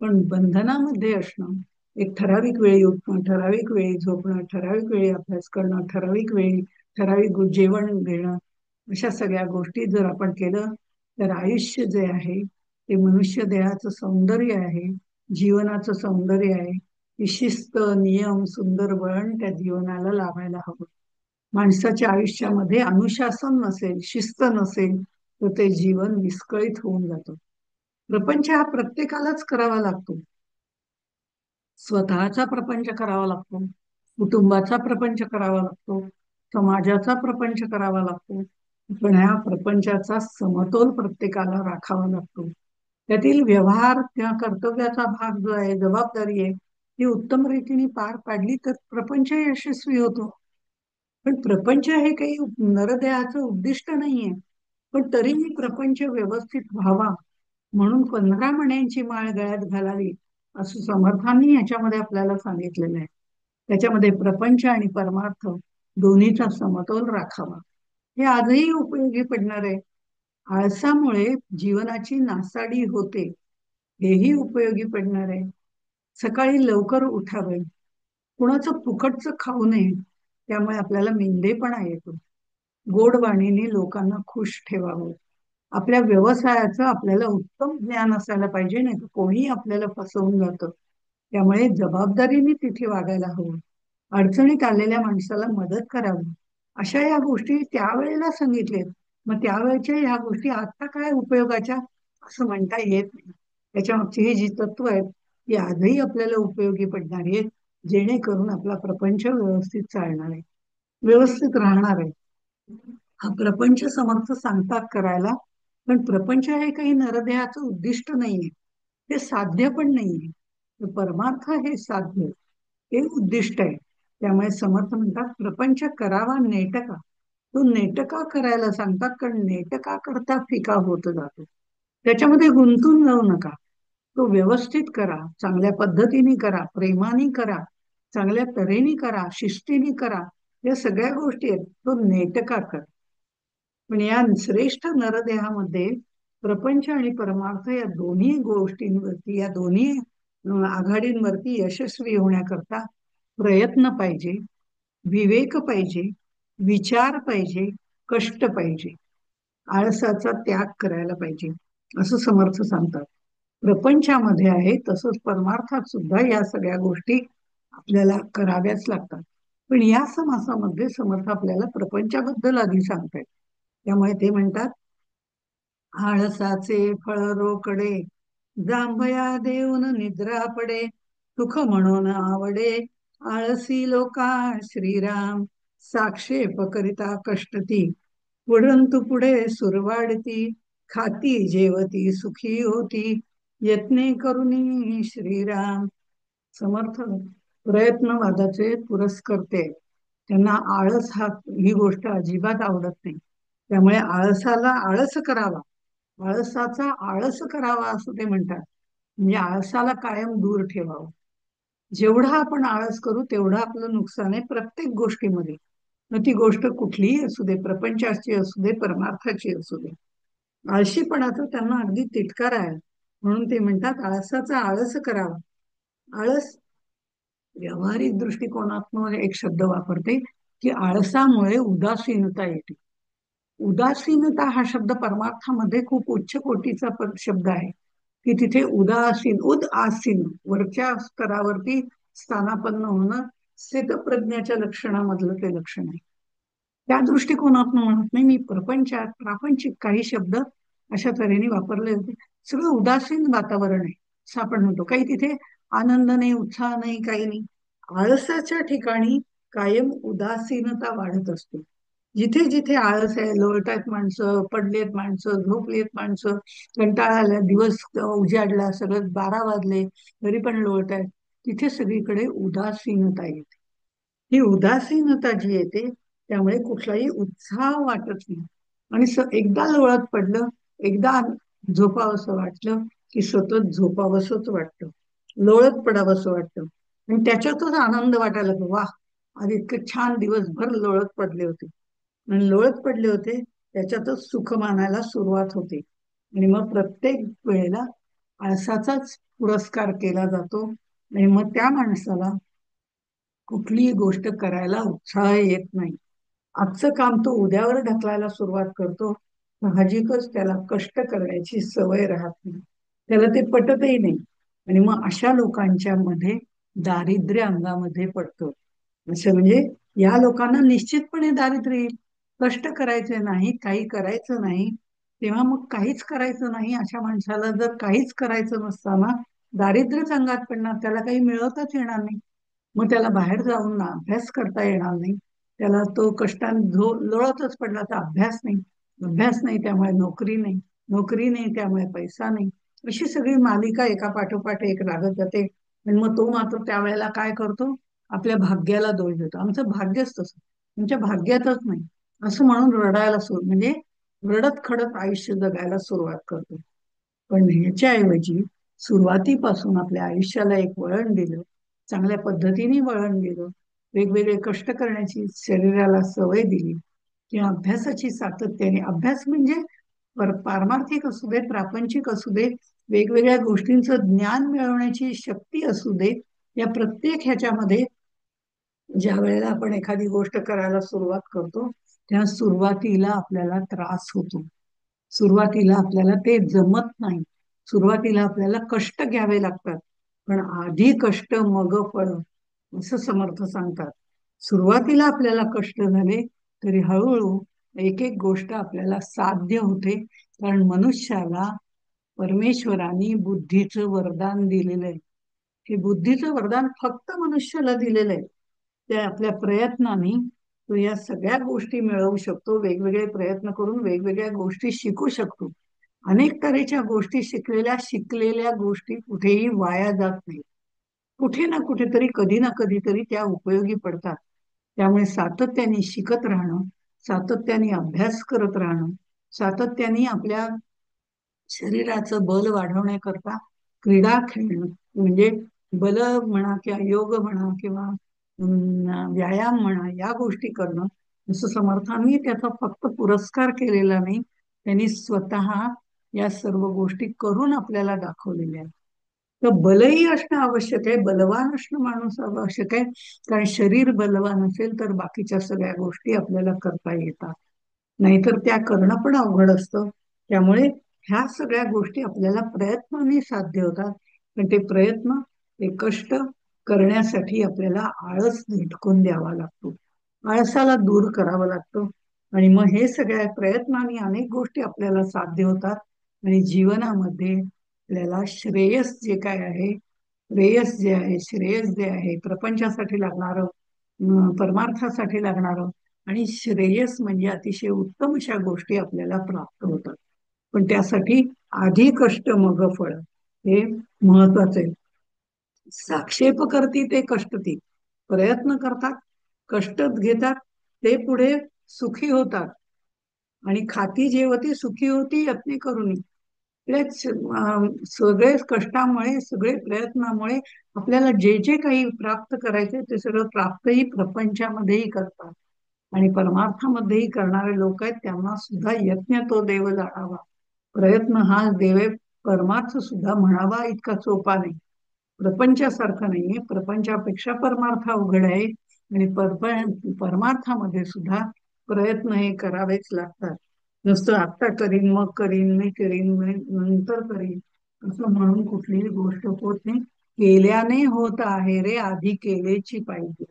पण बंधनामध्ये असणं, एक ठराविक वेळी उठणं, ठराविक वेळी झोपणं, ठराविक वेळी अभ्यास करणं, ठराविक वेळी ठराविक जेवण घेणं, अशा सगळ्या गोष्टी जर आपण केलं तर आयुष्य जे आहे ते मनुष्य देहाचं सौंदर्य आहे, जीवनाचं सौंदर्य आहे. ही शिस्त, नियम, सुंदर वळण त्या जीवनाला लावायला हवं. माणसाच्या आयुष्यामध्ये अनुशासन नसेल, शिस्त नसेल, तर ते जीवन विस्कळीत होऊन जातं. प्रपंच हा प्रत्येकालाच करावा लागतो. स्वतःचा प्रपंच करावा लागतो, कुटुंबाचा प्रपंच करावा लागतो, समाजाचा प्रपंच करावा लागतो. पण ह्या प्रपंचाचा समतोल प्रत्येकाला राखावा लागतो. त्यातील व्यवहार किंवा कर्तव्याचा भाग जो आहे, जबाबदारी आहे, ती उत्तम रीतीने पार पाडली तर प्रपंच यशस्वी होतो. पण प्रपंच हे काही नरदेहाचं उद्दिष्ट नाहीये. पण तरीही प्रपंच व्यवस्थित व्हावा म्हणून 15 मण्यांची माळ गळ्यात घालावी असं समर्थांनी याच्यामध्ये आपल्याला सांगितलेलं आहे. त्याच्यामध्ये प्रपंच आणि परमार्थ दोन्हीचा समतोल राखावा. हे आजही उपयोगी पडणार आहे. आळसामुळे जीवनाची नासाडी होते, हेही उपयोगी पडणार आहे. सकाळी लवकर उठावे, कुणाचं फुकटचं खाऊ नये, त्यामुळे आपल्याला मेंढेपणा येतो. गोडवाणीने लोकांना खुश ठेवावं. आपल्या व्यवसायाचं आपल्याला उत्तम ज्ञान असायला पाहिजे, नाही तर कोणी आपल्याला फसवून जातं. त्यामुळे जबाबदारीने तिथे वागायला हवं. अडचणीत आलेल्या माणसाला मदत करावी. अशा या गोष्टी त्यावेळेला सांगितल्यात. मग त्यावेळेच्या ह्या गोष्टी आता काय उपयोगाच्या असं म्हणता येत नाही. त्याच्यामागची ही जी तत्व आहेत ती आजही आपल्याला उपयोगी पडणारी आहेत, जेणेकरून आपला प्रपंच व्यवस्थित चालणार आहे, व्यवस्थित राहणार आहे. हा प्रपंच समर्थ सांगतात करायला, पण प्रपंच हे काही नरदेहाचं उद्दिष्ट नाहीये, ते साध्य पण नाहीये. तर परमार्थ हे साध्य, हे उद्दिष्ट आहे. त्यामुळे समर्थ म्हणतात प्रपंच करावा नेटका. तो नेटका करायला सांगतात, कारण नेटका करता फिका होत जातो. त्याच्यामध्ये गुंतून जाऊ नका. तो व्यवस्थित करा, चांगल्या पद्धतीने करा, प्रेमाने करा, चांगल्या तऱ्हेने करा, शिस्तीने करा. या सगळ्या गोष्टी आहेत, तो नेटका कर. पण या श्रेष्ठ नरदेहामध्ये प्रपंच आणि परमार्थ या दोन्ही गोष्टींवरती, या दोन्ही आघाडींवरती यशस्वी होण्याकरता प्रयत्न पाहिजे, विवेक पाहिजे, विचार पाहिजे, कष्ट पाहिजे, आळसाचा त्याग करायला पाहिजे असं समर्थ सांगतात. प्रपंचामध्ये आहे तसंच परमार्थात सुद्धा या सगळ्या गोष्टी आपल्याला कराव्याच लागतात. पण या समासामध्ये समर्थ आपल्याला प्रपंचाबद्दल आधी सांगतायत. त्यामुळे ते म्हणतात, आळसाचे फळ रोकडे, जांभया देऊन निद्रा पडे, सुख म्हणून आवडे आळसी लोका श्रीराम, साक्षेप करिता कष्टती, पुढंतु पुढे सुरवाडती, खाती जेवती सुखी होती, यत्ने करुनी श्रीराम. समर्थ प्रयत्नवादाचे पुरस्कर्ते, त्यांना आळस ही गोष्ट अजिबात आवडत नाही. त्यामुळे आळसाला आळस करावा, आळसाचा आळस करावा असं ते म्हणतात. म्हणजे आळसाला कायम दूर ठेवावं. जेवढा आपण आळस करू तेवढं आपलं नुकसान आहे प्रत्येक गोष्टीमध्ये. मग ती गोष्ट कुठलीही असू दे, प्रपंचाची असू दे, परमार्थाची असू दे. आळशीपणाचा त्यांना अगदी तिटकार आहे. म्हणून ते म्हणतात आळसाचा आळस करावा. आळस व्यावहारिक दृष्टिकोनातून एक शब्द वापरते की आळसामुळे उदासीनता येते. उदासीनता हा शब्द परमार्थामध्ये खूप उच्च कोटीचा शब्द आहे. की तिथे उदासीन आसीन वरच्या स्तरावरती स्थानापन्न होणं स्थितप्रज्ञाच्या लक्षणामधलं ते लक्षण आहे. त्या दृष्टिकोनातून म्हणत नाही मी. प्रपंचात प्रापंचिक काही शब्द अशा तऱ्हेने वापरले होते. सगळं उदासीन वातावरण आहे असं आपण म्हणतो. काही तिथे आनंद नाही, उत्साह नाही, काही नाही. आळसाच्या ठिकाणी कायम उदासीनता वाढत असते. जिथे जिथे आळस आहे, लोळतायत माणसं, पडलेत माणसं, झोपलेत माणसं, कंटाळा आला, दिवस उजाडला, सगळं 12 वाजले तरी पण लोळतायत, तिथे सगळीकडे उदासीनता येते. ही उदासीनता जी येते त्यामुळे कुठलाही उत्साह वाटत नाही. आणि एकदा लोळत पडलं, एकदा झोपावंसं वाटलं की सतत झोपावंसंच वाटतं, लोळत पडावंसं वाटतं. आणि त्याच्यातच आनंद वाटायला लागतो. वा, आज इतकं छान दिवसभर लोळत पडले होते आणि लोळत पडले होते, त्याच्यातच सुख मानायला सुरुवात होते. आणि मग प्रत्येक वेळेला आळसाचाच पुरस्कार केला जातो आणि मग त्या माणसाला कुठलीही गोष्ट करायला उत्साह येत नाही. आजचं काम तो उद्यावर ढकलायला सुरुवात करतो. साहजिकच त्याला कष्ट करण्याची सवय राहत नाही, त्याला ते पटतही नाही. आणि मग अशा लोकांच्या मध्ये दारिद्र्य अंगामध्ये पडतं. असं म्हणजे या लोकांना निश्चितपणे दारिद्र्य येईल. कष्ट करायचे नाही, काही करायचं नाही, तेव्हा मग काहीच करायचं नाही. अशा माणसाला जर काहीच करायचं नसताना दारिद्र्यच अंगात पडणार, त्याला काही मिळवताच येणार नाही. मग त्याला बाहेर जाऊन ना अभ्यास करता येणार नाही. त्याला तो कष्टाने लोळतच पडला तर अभ्यास नाही, अभ्यास नाही त्यामुळे नोकरी नाही, नोकरी नाही त्यामुळे पैसा नाही. अशी सगळी मालिका एका पाठोपाठ एक लागत जाते. आणि मग तो मात्र त्यावेळेला काय करतो? आपल्या भाग्याला दोष देतो. आमचं भाग्यच तसं, तुमच्या भाग्यातच नाही असं म्हणून रडायला सुरू, म्हणजे रडत खडत आयुष्य जगायला सुरुवात करतो. पण ह्याच्याऐवजी सुरुवातीपासून आपल्या आयुष्याला एक वळण दिलं, चांगल्या पद्धतीने वळण दिलं, वेगवेगळे कष्ट करण्याची शरीराला सवय दिली, किंवा अभ्यासाची सातत्याने, अभ्यास म्हणजे पारमार्थिक असू दे, प्रापंचिक असू दे, वेगवेगळ्या गोष्टींचं ज्ञान मिळवण्याची शक्ती असू दे, या प्रत्येक ह्याच्यामध्ये ज्या वेळेला आपण एखादी गोष्ट करायला सुरुवात करतो त्या सुरुवातीला आपल्याला त्रास होतो. सुरुवातीला आपल्याला ते जमत नाही. सुरुवातीला आपल्याला कष्ट घ्यावे लागतात. पण आधी कष्ट मग फळ, असं समर्थ सांगतात. सुरुवातीला आपल्याला कष्ट झाले तरी हळूहळू एक एक गोष्ट आपल्याला साध्य होते. कारण मनुष्याला परमेश्वराने बुद्धीचं वरदान दिलेलं आहे. हे बुद्धीचं वरदान फक्त मनुष्याला दिलेलं आहे. त्या आपल्या प्रयत्नाने तो या सगळ्या गोष्टी मिळवू शकतो. वेगवेगळे प्रयत्न करून वेगवेगळ्या गोष्टी शिकू शकतो. अनेक तऱ्हेच्या गोष्टी शिकलेल्या गोष्टी कुठेही वाया जात नाही. कुठे ना कुठेतरी, कधी ना कधीतरी त्या उपयोगी पडतात. त्यामुळे सातत्याने शिकत राहणं, सातत्याने अभ्यास करत राहणं, सातत्याने आपल्या शरीराचं बल वाढवण्याकरता क्रीडा खेळणं, म्हणजे बल म्हणा किंवा योग म्हणा किंवा व्यायाम म्हणा, या गोष्टी करणं. जसं समर्थांनी त्याचा फक्त पुरस्कार केलेला नाही, त्यांनी स्वतः या सर्व गोष्टी करून आपल्याला दाखवलेल्या आहेत. तर बलही असणं आवश्यक आहे, बलवान असणं माणूस आवश्यक आहे. कारण शरीर बलवान असेल तर बाकीच्या सगळ्या गोष्टी आपल्याला करता येतात, नाहीतर त्या करणं पण अवघड असतं. त्यामुळे ह्या सगळ्या गोष्टी आपल्याला प्रयत्नाने साध्य होतात. पण ते प्रयत्न, ते कष्ट करण्यासाठी आपल्याला आळस झटकून द्यावा लागतो, आळसाला दूर करावं लागतं. आणि मग हे सगळ्या प्रयत्नांनी अनेक गोष्टी आपल्याला साध्य होतात. आणि जीवनामध्ये आपल्याला श्रेयस जे काय आहे, श्रेयस जे आहे प्रपंचासाठी लागणारं, परमार्थासाठी लागणारं, आणि श्रेयस म्हणजे अतिशय उत्तम अशा गोष्टी आपल्याला प्राप्त होतात. पण त्यासाठी आधी कष्ट मग फळ, हे महत्वाचं आहे. साक्षेप करती ते कष्ट ती, प्रयत्न करतात, कष्ट घेतात, ते पुढे सुखी होतात. आणि खाती जेवती सुखी होती यत्ने करून. सगळे कष्टामुळे, सगळे प्रयत्नामुळे आपल्याला जे जे काही प्राप्त करायचे ते सगळं प्राप्तही प्रपंचामध्येही करतात. आणि परमार्थामध्येही करणारे लोक आहेत, त्यांना सुद्धा यज्ञ तो देव जाणावा, प्रयत्न हा देव, परमार्थ सुद्धा म्हणावा इतका सोपा नाही. प्रपंचासारखं नाहीये, प्रपंचापेक्षा परमार्थ अवघड आहे. आणि परमार्थामध्ये सुद्धा प्रयत्न हे करावेच लागतात. नुसतं आत्ता करीन, मग करीन, मी करीन, मी नंतर करीन, असं म्हणून कुठलीही गोष्ट होत नाही. केल्याने होत आहे रे, आधी केलेची पाहिजे.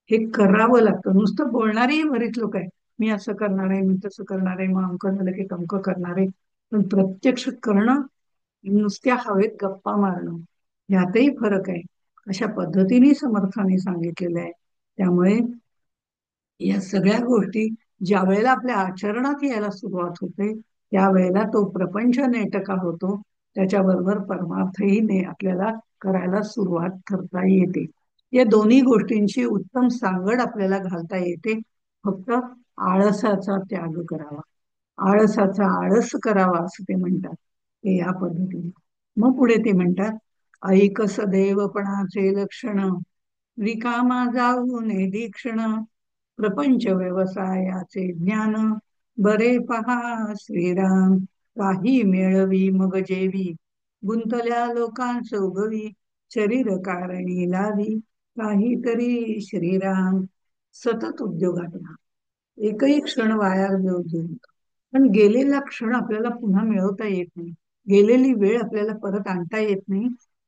हे करावं लागतं. नुसतं बोलणारेही बरीच लोक आहे, मी असं करणार आहे, मी तसं करणार आहे, मग अमकं झालं की तमकं करणार आहे. पण प्रत्यक्ष करणं, नुसत्या हवेत गप्पा मारणं, यातही फरक आहे. अशा पद्धतीने समर्थाने सांगितलेलं आहे. त्यामुळे या सगळ्या गोष्टी ज्या वेळेला आपल्या आचरणात यायला सुरुवात होते, त्यावेळेला तो प्रपंच नेटका होतो. त्याच्याबरोबर परमार्थही आपल्याला करायला सुरुवात करता येते. या दोन्ही गोष्टींची उत्तम सांगड आपल्याला घालता येते. फक्त आळसाचा त्याग करावा, आळसाचा आळस करावा, असं ते म्हणतात. ते या पद्धतीने मग पुढे ते म्हणतात, ऐक सदैवपणाचे लक्षण, रिकामा जाऊ निरीक्षण, प्रपंच व्यवसायाचे ज्ञान, बरे पहा श्रीराम, काही मिळवी मग जेवी, गुंतल्या लोकांस उगवी, शरीर कारणी लावी, काहीतरी श्रीराम. सतत उद्योगात राहा, एकही क्षण वाया जाऊ देऊ नका. पण गेलेला क्षण आपल्याला पुन्हा मिळवता येत नाही, गेलेली वेळ आपल्याला परत आणता येत नाही.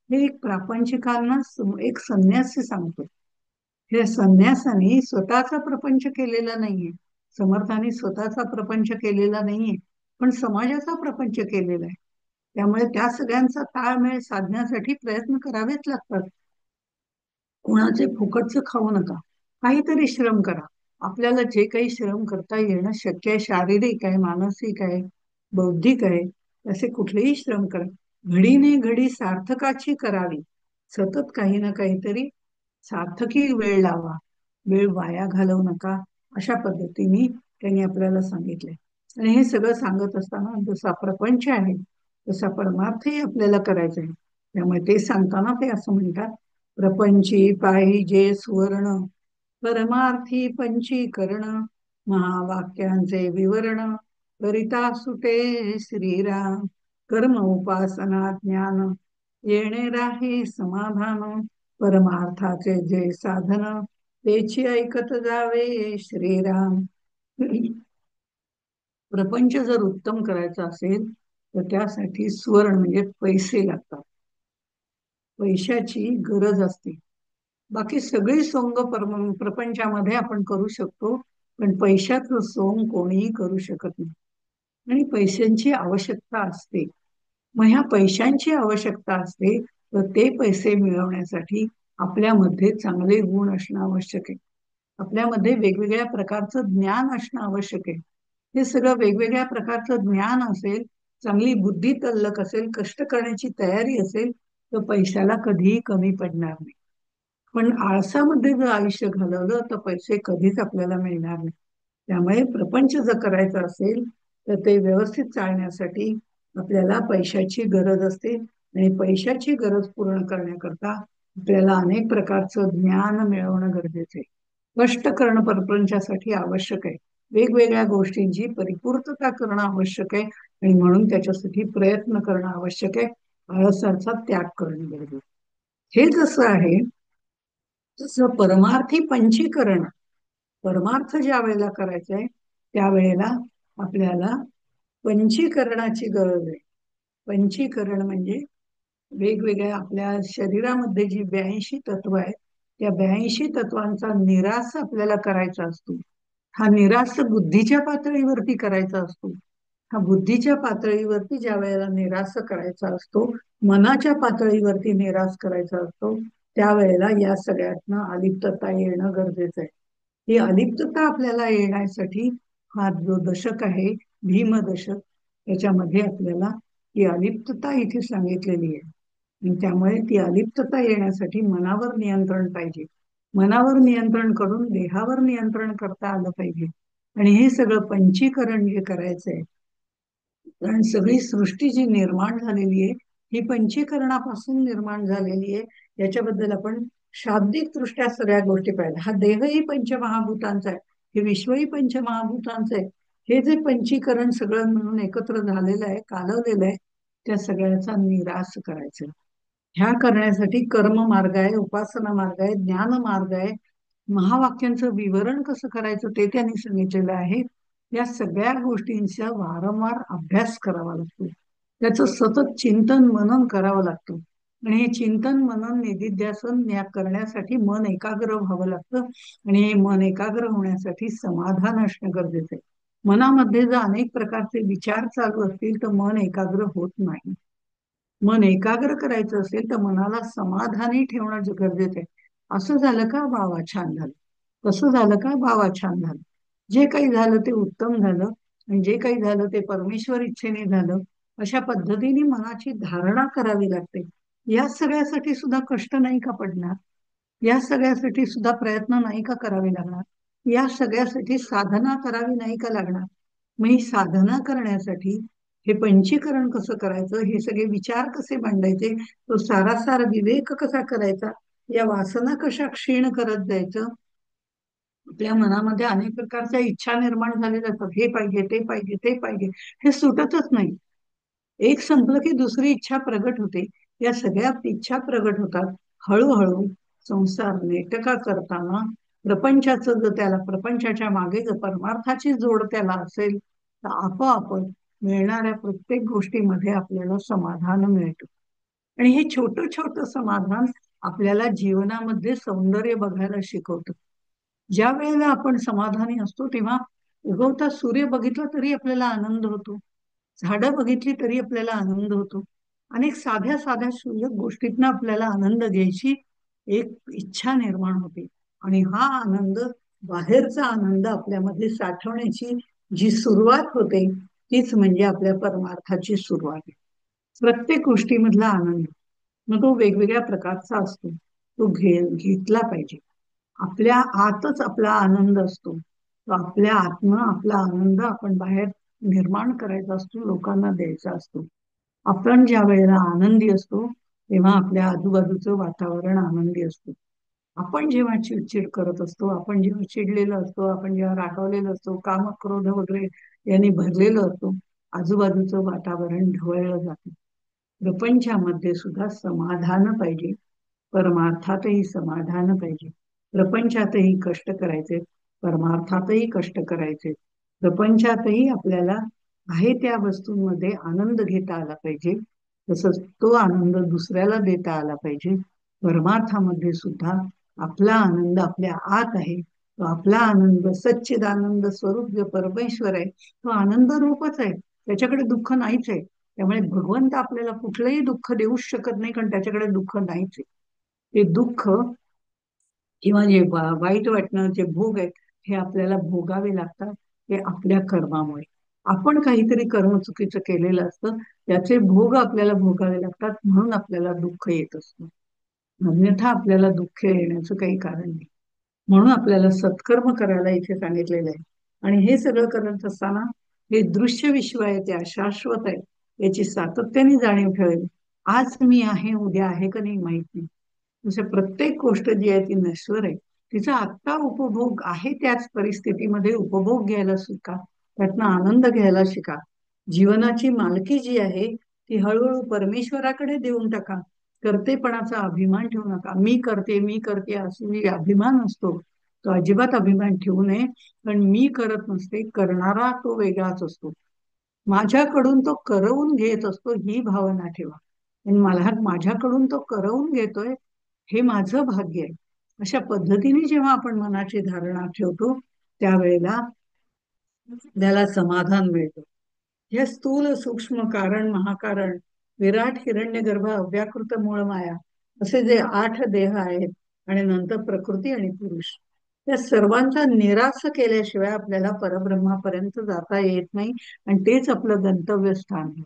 हे एक प्रापंचिकांना एक संन्यासी सांगतो. हे संन्यासाने स्वतःचा प्रपंच केलेला नाहीये, समर्थाने स्वतःचा प्रपंच केलेला नाहीये, पण समाजाचा प्रपंच केलेला आहे. त्यामुळे त्या सगळ्यांचा ताळमेळ साधण्यासाठी प्रयत्न करावेच लागतात. कोणाचे फुकटचं खाऊ नका, काहीतरी श्रम करा. आपल्याला जे काही श्रम करता येणं शक्य आहे, शारीरिक आहे, मानसिक आहे, बौद्धिक आहे, असे कुठलेही श्रम करा. घडीने घडी सार्थकाची करावी. सतत काही ना काहीतरी सार्थकी वेळ लावा, वेळ वाया घालवू नका. अशा पद्धतीने त्यांनी आपल्याला सांगितलंय. आणि हे सगळं सांगत असताना जसा प्रपंच आहे तसा परमार्थही आपल्याला करायचा आहे. त्यामुळे ते सांगताना ते असं म्हणतात, प्रपंची पाहिजे सुवर्ण, परमार्थी पंचीकरण, महावाक्यांचे विवरण, करिता सुटे श्रीराम, कर्म उपासना ज्ञान, येणे राही समाधान, परमार्थाचे जे साधन, तेची ऐकत जावे श्रीराम. प्रपंच जर उत्तम करायचा असेल तर त्यासाठी स्वर्ण म्हणजे पैसे लागतात, पैशाची गरज असते. बाकी सगळी सोंग प्रपंचामध्ये आपण करू शकतो, पण पैशाचं सोंग कोणीही करू शकत नाही. आणि पैशांची आवश्यकता असते. मग ह्या पैशांची आवश्यकता असते, तर ते पैसे मिळवण्यासाठी आपल्यामध्ये चांगले गुण असणं आवश्यक आहे. आपल्यामध्ये वेगवेगळ्या प्रकारचं ज्ञान असणं आवश्यक आहे. हे सगळं वेगवेगळ्या प्रकारचं ज्ञान असेल, चांगली बुद्धी तल्लक असेल, कष्ट करण्याची तयारी असेल, तर पैशाला कधीही कमी पडणार नाही. पण आळसामध्ये जर आयुष्य घालवलं तर पैसे कधीच आपल्याला मिळणार नाही. त्यामुळे प्रपंच जर करायचा असेल तर ते व्यवस्थित चालण्यासाठी आपल्याला पैशाची गरज असते. आणि पैशाची गरज पूर्ण करण्याकरता आपल्याला अनेक प्रकारचं ज्ञान मिळवणं गरजेचं आहे. कष्ट करणं प्रपंचासाठी आवश्यक आहे. वेगवेगळ्या गोष्टींची परिपूर्तता करणं आवश्यक आहे, आणि म्हणून त्याच्यासाठी प्रयत्न करणं आवश्यक आहे. आळसाचा त्याग करणं गरजेचं. हे जसं आहे तसं परमार्थी पंचीकरण, परमार्थ ज्या वेळेला करायचा आहे त्यावेळेला आपल्याला पंचीकरणाची गरज आहे. पंचीकरण म्हणजे वेगवेगळ्या आपल्या शरीरामध्ये जी 82 तत्व आहेत, त्या 82 तत्वांचा निराश आपल्याला करायचा असतो. हा निराश बुद्धीच्या पातळीवरती करायचा असतो. हा बुद्धीच्या पातळीवरती ज्या वेळेला निराश करायचा असतो, मनाच्या पातळीवरती निराश करायचा असतो, त्यावेळेला या सगळ्यातनं अलिप्तता येणं गरजेचं आहे. ही अलिप्तता आपल्याला येण्यासाठी हा जो दशक आहे, भीमदशक, त्याच्यामध्ये आपल्याला ही अलिप्तता इथे सांगितलेली आहे. आणि त्यामुळे ती अलिप्तता येण्यासाठी मनावर नियंत्रण पाहिजे. मनावर नियंत्रण करून देहावर नियंत्रण करता आलं पाहिजे. आणि हे सगळं पंचीकरण जे करायचंय, कारण सगळी सृष्टी जी निर्माण झालेली आहे ही पंचीकरणापासून निर्माण झालेली आहे. याच्याबद्दल आपण शाब्दिक दृष्ट्या सगळ्या गोष्टी पाहिल्या. हा देहही पंचमहाभूतांचा आहे, हे विश्वही पंचमहाभूतांचं आहे. हे जे पंचीकरण सगळं म्हणून एकत्र झालेलं आहे, कालवलेलं आहे, त्या सगळ्याचा निराश करायचा. ह्या करण्यासाठी कर्म मार्ग आहे, उपासना मार्ग आहे, ज्ञान मार्ग आहे. महावाक्यांचं विवरण कसं करायचं ते त्यांनी सांगितलेलं आहे. या सगळ्या गोष्टींचा वारंवार अभ्यास करावा लागतो. त्याचं सतत चिंतन मनन करावं लागतं. आणि हे चिंतन मनन निधिध्यासन या करण्यासाठी मन एकाग्र व्हावं लागतं. आणि हे मन एकाग्र होण्यासाठी समाधान असणं गरजेचं आहे. मनामध्ये जर अनेक प्रकारचे विचार चालू असतील तर मन एकाग्र होत नाही. मन एकाग्र करायचं असेल तर मनाला समाधानी ठेवणं गरजेचं आहे. असं झालं का बावा छान झालं, तसं झालं का बावा छान झालं. जे काही झालं ते उत्तम झालं आणि जे काही झालं ते परमेश्वर इच्छेने झालं. अशा पद्धतीने मनाची धारणा करावी लागते. या सगळ्यासाठी सुद्धा कष्ट नाही का पडणार? या सगळ्यासाठी सुद्धा प्रयत्न नाही का करावे लागणार? या सगळ्यासाठी साधना करावी नाही का लागणार? मग ही साधना करण्यासाठी हे पंचीकरण कसं करायचं, हे सगळे विचार कसे मांडायचे, तो सारासार विवेक कसा करायचा, या वासना कशा क्षीण करत जायचं. आपल्या मनामध्ये अनेक प्रकारच्या इच्छा निर्माण झालेल्या असतात. हे पाहिजे, ते पाहिजे, ते पाहिजे, हे सुटतच नाही. एक संपलं की दुसरी इच्छा प्रगट होते. या सगळ्या इच्छा प्रगट होतात. हळूहळू संसार नेटका करताना प्रपंचाचं जर त्याला प्रपंचाच्या मागे जर परमार्थाची जोड त्याला असेल तर आपोआप मिळणाऱ्या प्रत्येक गोष्टीमध्ये आपल्याला समाधान मिळतं. आणि हे छोटं छोटं समाधान आपल्याला जीवनामध्ये सौंदर्य बघायला शिकवतं. ज्या वेळेला आपण समाधानी असतो तेव्हा उगवता सूर्य बघितला तरी आपल्याला आनंद होतो. झाडं बघितली तरी आपल्याला आनंद होतो. अनेक साध्या साध्या क्षुल्लक गोष्टीतनं आपल्याला आनंद घ्यायची एक इच्छा निर्माण होते. आणि हा आनंद, बाहेरचा आनंद आपल्यामध्ये साठवण्याची जी सुरुवात होते तीच म्हणजे आपल्या परमार्थाची सुरुवात आहे. प्रत्येक गोष्टीमधला आनंद मग तो वेगवेगळ्या प्रकारचा असतो. तो घेतला पाहिजे. आपल्या आतच आपला आनंद असतो. तो आपल्या आतनं आपला आनंद आपण बाहेर निर्माण करायचा असतो, लोकांना द्यायचा असतो. आपण ज्या वेळेला आनंदी असतो तेव्हा आपल्या आजूबाजूचं वातावरण आनंदी असतं. आपण जेव्हा चिडचिड करत असतो, आपण जेव्हा चिडलेलो असतो, आपण जेव्हा रागावलेलो असतो, काम क्रोध वगैरे यांनी भरलेलं असतो, आजूबाजूचं वातावरण ढवळलं जातं. प्रपंचामध्ये सुद्धा समाधान पाहिजे. परमार्थातही समाधान पाहिजे. प्रपंचातही कष्ट करायचे, परमार्थातही कष्ट करायचे. प्रपंचातही आपल्याला आहे त्या वस्तूंमध्ये आनंद घेता आला पाहिजे. तसंच तो आनंद दुसऱ्याला देता आला पाहिजे. परमार्थामध्ये सुद्धा आपला आनंद आपल्या आत आहे. तो आपला आनंद सच्चिदानंद स्वरूप जो परमेश्वर आहे तो आनंद रूपच आहे. त्याच्याकडे दुःख नाहीच आहे. त्यामुळे भगवंत आपल्याला कुठलंही दुःख देऊच शकत नाही, कारण त्याच्याकडे दुःख नाहीच आहे. ते दुःख किंवा जे वाईट वाटणं, जे भोग आहेत हे आपल्याला भोगावे लागतात. ते आपल्या कर्मामुळे आपण काहीतरी कर्म चुकीचं केलेलं असतं, त्याचे भोग आपल्याला भोगावे लागतात, म्हणून आपल्याला दुःख येत असतं. अन्यथा आपल्याला दुःख येण्याचं काही कारण नाही. म्हणून आपल्याला सत्कर्म करायला इथे सांगितलेलं आहे. आणि हे सगळं करत असताना हे दृश्य विश्व आहे ते अशाश्वत आहे, याची सातत्याने जाणीव ठेवेल. आज मी आहे, उद्या आहे का नाही माहित नाही. जसं प्रत्येक गोष्ट जी आहे ती नश्वर आहे. तिचा आत्ता उपभोग आहे त्याच परिस्थितीमध्ये उपभोग घ्यायला शिका, त्यातनं आनंद घ्यायला शिका. जीवनाची मालकी जी आहे ती हळूहळू परमेश्वराकडे देऊन टाका. करतेपणाचा अभिमान ठेवू नका. मी करते असं जे अभिमान असतो तो अजिबात अभिमान ठेवू नये. पण मी करत नसते, करणारा तो वेगळाच असतो. माझ्याकडून तो करवून घेत असतो ही भावना ठेवा. आणि मला माझ्याकडून तो करवून घेतोय हे माझं भाग्य आहे. अशा पद्धतीने जेव्हा आपण मनाची धारणा ठेवतो त्यावेळेला त्याला समाधान मिळतं. हे स्थूल सूक्ष्म कारण महाकारण विराट हिरण्यगर्भ अव्याकृत मूळ माया असे जे 8 देह आहेत आणि नंतर प्रकृती आणि पुरुष, या सर्वांचा निराश केल्याशिवाय आपल्याला परब्रह्मापर्यंत जाता येत नाही. आणि तेच आपलं गंतव्य स्थान आहे.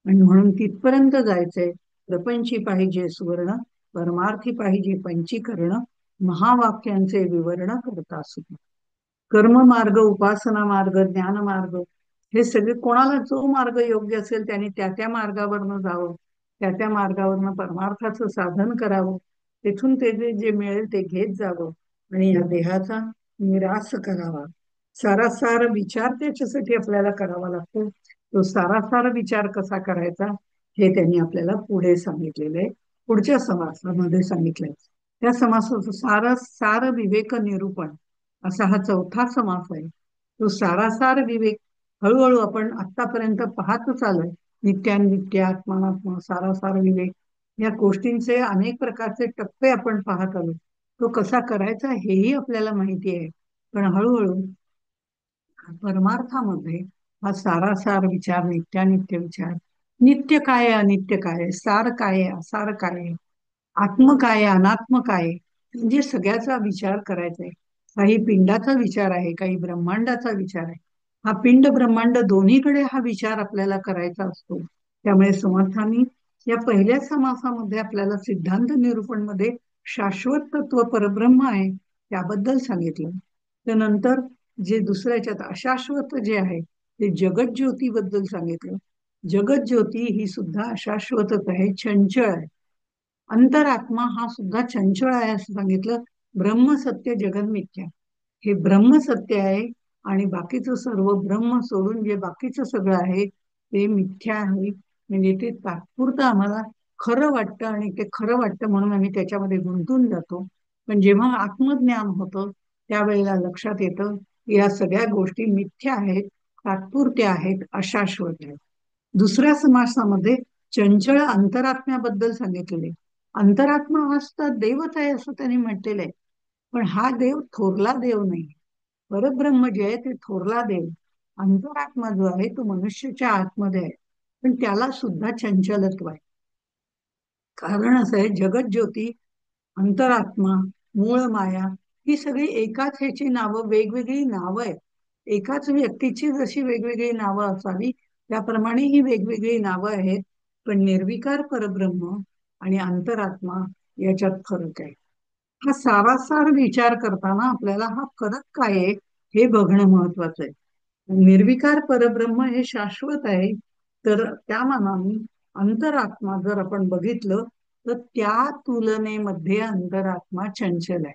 आणि म्हणून तिथपर्यंत जायचंय. प्रपंची पाहिजे सुवर्ण, परमार्थी पाहिजे पंचीकरण, महावाक्यांचे विवरण करता सुख. कर्म मार्ग, उपासना मार्ग, ज्ञान मार्ग हे सगळे कोणाला जो मार्ग योग्य असेल त्यांनी त्या त्या मार्गावरनं जावं. त्या त्या मार्गावरनं परमार्थाचं साधन करावं. तिथून ते जे जे मिळेल ते घेत जावं आणि या देहाचा निराश करावा. सारासार विचार त्याच्यासाठी आपल्याला करावा लागतो. तो सारासार विचार कसा करायचा हे त्यांनी आपल्याला पुढे सांगितलेलं आहे. पुढच्या समासामध्ये सांगितलंय. त्या समासाचं सार विवेक निरूपण असा हा चौथा समास आहे. तो सारासार विवेक हळूहळू आपण आतापर्यंत पाहतच आलोय. नित्यानित्य, आत्मानात्मा, सारासार विवेक या गोष्टींचे अनेक प्रकारचे टप्पे आपण पाहत आलो. तो कसा करायचा हेही आपल्याला माहिती आहे. पण हळूहळू परमार्थामध्ये हा सारासार विचार, नित्यानित्य विचार, नित्य काय आहे, अनित्य काय आहे, सार काय आहे, असार काय आहे, आत्म काय आहे, अनात्म काय आहे, म्हणजे सगळ्याचा विचार करायचा आहे. काही पिंडाचा विचार आहे, काही ब्रह्मांडाचा विचार आहे. हा पिंड ब्रह्मांड दोन्हीकडे हा विचार आपल्याला करायचा असतो. त्यामुळे समर्थांनी या पहिल्या समासामध्ये आपल्याला सिद्धांत निरूपण मध्ये शाश्वत तत्व परब्रह्म आहे त्याबद्दल सांगितलं. त्यानंतर जे दुसऱ्याच्यात अशाश्वत जे आहे ते जगत ज्योती बद्दल सांगितलं. जगत ज्योती ही सुद्धा अशाश्वतच आहे, चंचल आहे. अंतरात्मा हा सुद्धा चंचल आहे असं सांगितलं. ब्रह्मसत्य जगन मिथ्या, हे ब्रह्मसत्य आहे आणि बाकीचं सर्व ब्रह्म सोडून जे बाकीचं सगळं आहे ते मिथ्या आहे. म्हणजे ते तात्पुरतं आम्हाला खरं वाटतं आणि ते खरं वाटतं म्हणून आम्ही त्याच्यामध्ये गुंतून जातो. पण जेव्हा आत्मज्ञान होतं त्यावेळेला लक्षात येतं की या सगळ्या गोष्टी मिथ्या आहेत, तात्पुरत्या आहेत, अशाश्वत आहेत. दुसऱ्या समासामध्ये चंचल अंतरात्म्याबद्दल सांगितलेले. अंतरात्मा हा सुद्धा देवच आहे असं त्यांनी म्हटलेलं आहे. पण हा देव थोरला देव नाही. परब्रह्म जे आहे ते थोरला देव. अंतरात्मा जो आहे तो मनुष्याच्या आतमध्ये आहे. पण त्याला सुद्धा चंचलत्व आहे. कारण असं आहे, जगत ज्योती, अंतरात्मा, मूळ माया ही सगळी एकाच ह्याची नावं, वेगवेगळी नावं आहेत. एकाच व्यक्तीची जशी वेगवेगळी नावं असावी त्याप्रमाणे ही वेगवेगळी नावं आहेत. पण निर्विकार परब्रह्म आणि अंतरात्मा याच्यात फरक आहे. हा सारासार विचार करताना आपल्याला हा फरक काय आहे हे बघणं महत्वाचं आहे. निर्विकार परब्रह्म हे शाश्वत आहे, तर त्या मानाने अंतरात्मा जर आपण बघितलं तर त्या तुलनेमध्ये अंतरात्मा चंचल आहे.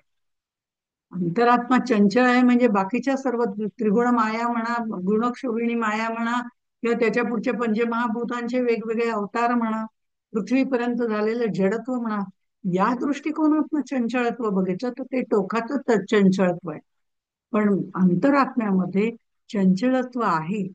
अंतरात्मा चंचल आहे म्हणजे बाकीच्या सर्व त्रिगुण माया म्हणा, गुणक्षोभिणी माया म्हणा, किंवा त्याच्या पुढच्या पंचमहाभूतांचे वेगवेगळे अवतार म्हणा, पृथ्वीपर्यंत झालेलं जडत्व म्हणा, या दृष्टिकोनातून चंचलत्व बघितलं तर ते टोकाचं चंचलत्व आहे. पण अंतरात्म्यामध्ये चंचलत्व आहे,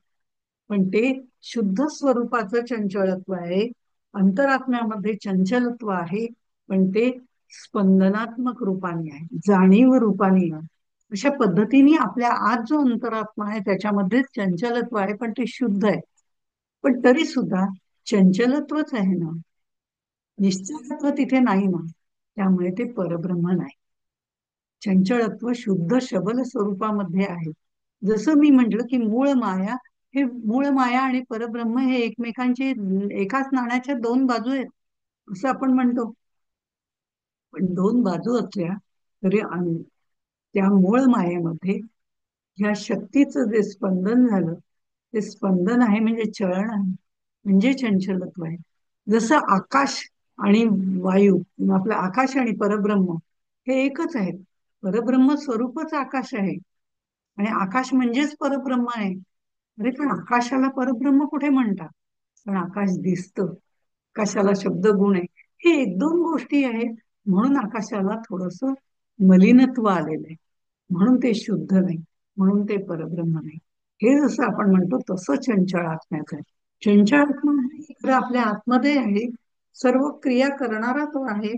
पण ते शुद्ध स्वरूपाचं चंचलत्व आहे. अंतरात्म्यामध्ये चंचलत्व आहे, पण ते स्पंदनात्मक रूपाने आहे, जाणीव रूपाने आहे. अशा पद्धतीने आपल्या आत जो अंतरात्मा आहे त्याच्यामध्ये चंचलत्व आहे, पण ते शुद्ध आहे. पण तरी सुद्धा चंचलत्वच आहे ना, निश्चलत्व तिथे नाही ना. त्यामुळे ते परब्रह्म नाही. चंचलत्व शुद्ध शबल स्वरूपामध्ये आहे. जसं मी म्हटलं की मूळ माया, हे मूळ माया आणि परब्रह्म हे एकमेकांचे एकाच नाण्याच्या दोन बाजू आहेत असं आपण म्हणतो. पण दोन बाजू असल्या तरी त्या मूळ मायेमध्ये ह्या शक्तीचं जे स्पंदन झालं ते स्पंदन आहे म्हणजे चलन आहे, म्हणजे चंचलत्व आहे. जसं आकाश आणि वायू, आपलं आकाश आणि परब्रह्म हे एकच आहेत. परब्रह्म स्वरूपच आकाश आहे आणि आकाश म्हणजेच परब्रह्म आहे. अरे पण आकाशाला परब्रह्म कुठे म्हणतात? पण आकाश दिसतं, आकाशाला शब्द गुण आहे. हे एक दोन गोष्टी आहेत म्हणून आकाशाला थोडस मलिनत्व आलेलं आहे, म्हणून ते शुद्ध नाही, म्हणून ते परब्रह्म नाही. हे जसं आपण म्हणतो तसं चंचल आत्म्याचं आहे. चंचल आत्मा हे खरं आपल्या आतमध्ये आहे, सर्व क्रिया करणारा तो आहे.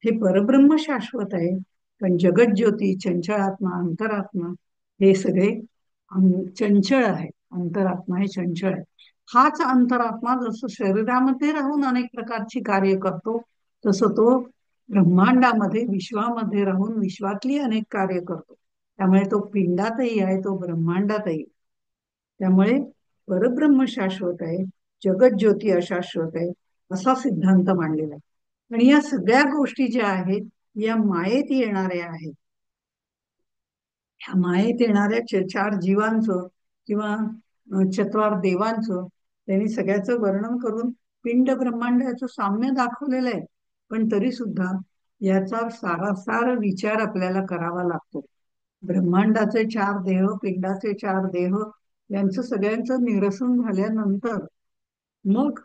हे परब्रह्म शाश्वत आहे. पण जगत ज्योती, चंचल आत्मा, अंतरात्मा हे सगळे चंचल आहे. अंतरात्मा हे चंचल आहे. हाच अंतरात्मा जसं शरीरामध्ये राहून अनेक प्रकारची कार्य करतो तसं तो ब्रह्मांडामध्ये, विश्वामध्ये राहून विश्वातली अनेक कार्य करतो. त्यामुळे तो पिंडातही आहे, तो ब्रह्मांडातही. त्यामुळे परब्रह्म शाश्वत आहे, जगत ज्योती अशाश्वत आहे असा सिद्धांत मांडलेला आहे. आणि या सगळ्या गोष्टी ज्या आहेत या मायेत येणाऱ्या आहेत. ह्या मायेत येणाऱ्या चार जीवांचं किंवा चत्वार देवांचं त्यांनी सगळ्याचं वर्णन करून पिंड ब्रह्मांड याचं साम्य दाखवलेलं आहे. पण तरी सुद्धा याचा सारासार विचार आपल्याला करावा लागतो. ब्रह्मांडाचे चार देह, पिंडाचे चार देह यांचं सगळ्यांचं निरसन झाल्यानंतर मग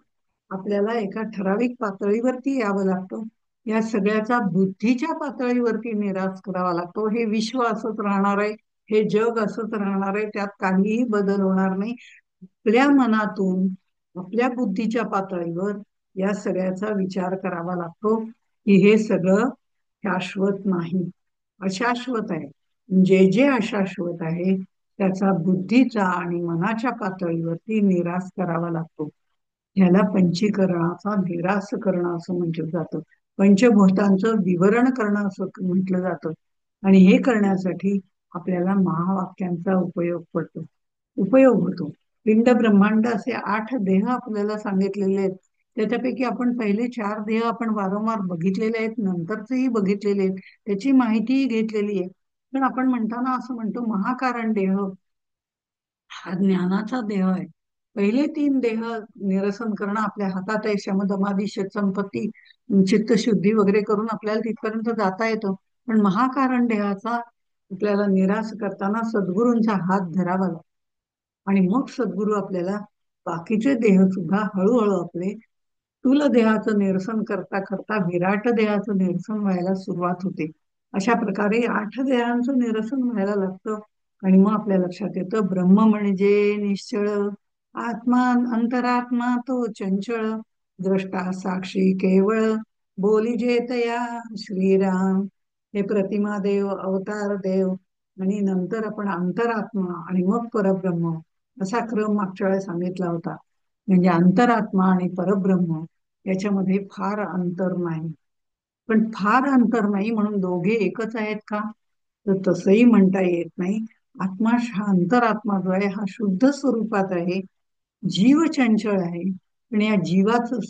आपल्याला एका ठराविक पातळीवरती यावं लागतं. या सगळ्याचा बुद्धीच्या पातळीवरती निराश करावा लागतो. हे विश्व असंच राहणार आहे, हे जग असंच राहणार आहे, त्यात काहीही बदल होणार नाही. आपल्या मनातून, आपल्या बुद्धीच्या पातळीवर या सगळ्याचा विचार करावा लागतो की हे सगळं शाश्वत नाही, अशाश्वत आहे. जे जे अशाश्वत आहे त्याचा बुद्धीचा आणि मनाच्या पातळीवरती निराश करावा लागतो. ह्याला पंचीकरणाचा निराश करणं असं म्हटलं जातं. पंचभूतांचं विवरण करणं असं म्हटलं जातं. आणि हे करण्यासाठी आपल्याला महावाक्यांचा उपयोग होतो. पिंड ब्रह्मांड असे 8 देह आपल्याला सांगितलेले आहेत. त्याच्यापैकी आपण पहिले 4 देह आपण वारंवार बघितलेले आहेत, नंतरचेही बघितलेले आहेत, त्याची माहितीही घेतलेली आहे. पण आपण म्हणताना असं म्हणतो महाकारण देह हा ज्ञानाचा देह आहे. पहिले 3 देह निरसन करणं आपल्या हातात आहे. शमदमादी संपत्ती, चित्तशुद्धी वगैरे करून आपल्याला तिथपर्यंत जाता येतं. पण महाकारण देहाचा आपल्याला निराश करताना सद्गुरूंचा हात धरावा लागतो. आणि मग सद्गुरू आपल्याला बाकीचे देह सुद्धा हळूहळू आपले स्थूल देहाचं निरसन करता करता विराट देहाचं निरसन व्हायला सुरुवात होते. अशा प्रकारे 8 देहांचं निरसन व्हायला लागतं. आणि मग आपल्या लक्षात येतं ब्रह्म म्हणजे निश्चळ, आत्मा अंतरात्मा तो चंचळ, द्रष्टा साक्षी केवळ, बोलिजे तया श्रीराम. हे प्रतिमा देव, अवतार देव, आणि नंतर आपण अंतरात्मा आणि मग परब्रह्म असा क्रम मागच्या वेळेस सांगितला होता. म्हणजे अंतरात्मा आणि परब्रह्म याच्यामध्ये फार अंतर नाही. पण फार अंतर नाही म्हणून दोघे एकच आहेत का, तर तसंही म्हणता येत नाही. आत्मा हा अंतरात्मा जो आहे हा शुद्ध स्वरूपात आहे, जीव चंचल आहे. पण या जीवाचं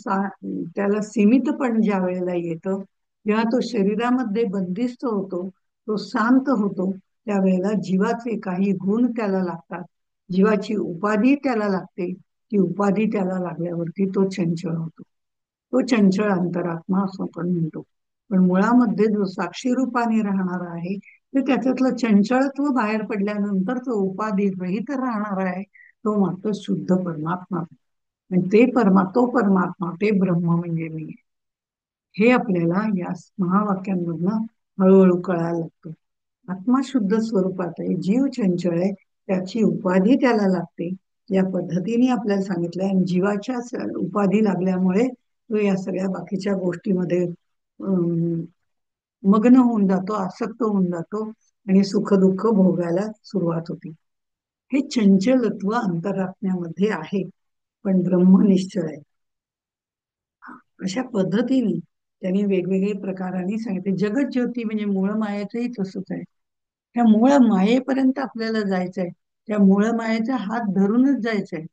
त्याला सीमितपण ज्या वेळेला येतं जेव्हा तो शरीरामध्ये बंदिस्त होतो, तो शांत होतो, त्यावेळेला जीवाचे काही गुण त्याला लागतात, जीवाची उपाधी त्याला लागते. ती उपाधी त्याला लागल्यावरती तो चंचल होतो. तो चंचल अंतरात्मा असं आपण म्हणतो. पण मुळामध्ये जो साक्षी रूपाने राहणारा आहे ते त्याच्यातलं चंचलत्व बाहेर पडल्यानंतर तो उपाधी रहित राहणार आहे, तो मात्र शुद्ध परमात्मा. आणि तो परमात्मा, ते ब्रह्म म्हणजे मी, हे आपल्याला या महावाक्यांमधनं हळूहळू कळायला लागतं. आत्मा शुद्ध स्वरूपात आहे, जीव चंचल आहे, त्याची उपाधी त्याला लागते. या पद्धतीने आपल्याला सांगितलंय. आणि जीवाच्या उपाधी लागल्यामुळे तो या सगळ्या बाकीच्या गोष्टीमध्ये मग्न होऊन जातो, आसक्त होऊन जातो आणि सुख दुःख भोगायला सुरुवात होते. हे चंचलत्व अंतरात्म्यामध्ये आहे, पण ब्रह्म निश्चळ आहे. अशा पद्धतीने त्यांनी वेगवेगळे प्रकारांनी सांगितले. जगत ज्योती म्हणजे मूळ मायेचंही तसंच आहे. त्या मूळ मायेपर्यंत आपल्याला जायचंय, त्या मूळ मायेचा हात धरूनच जायचंय.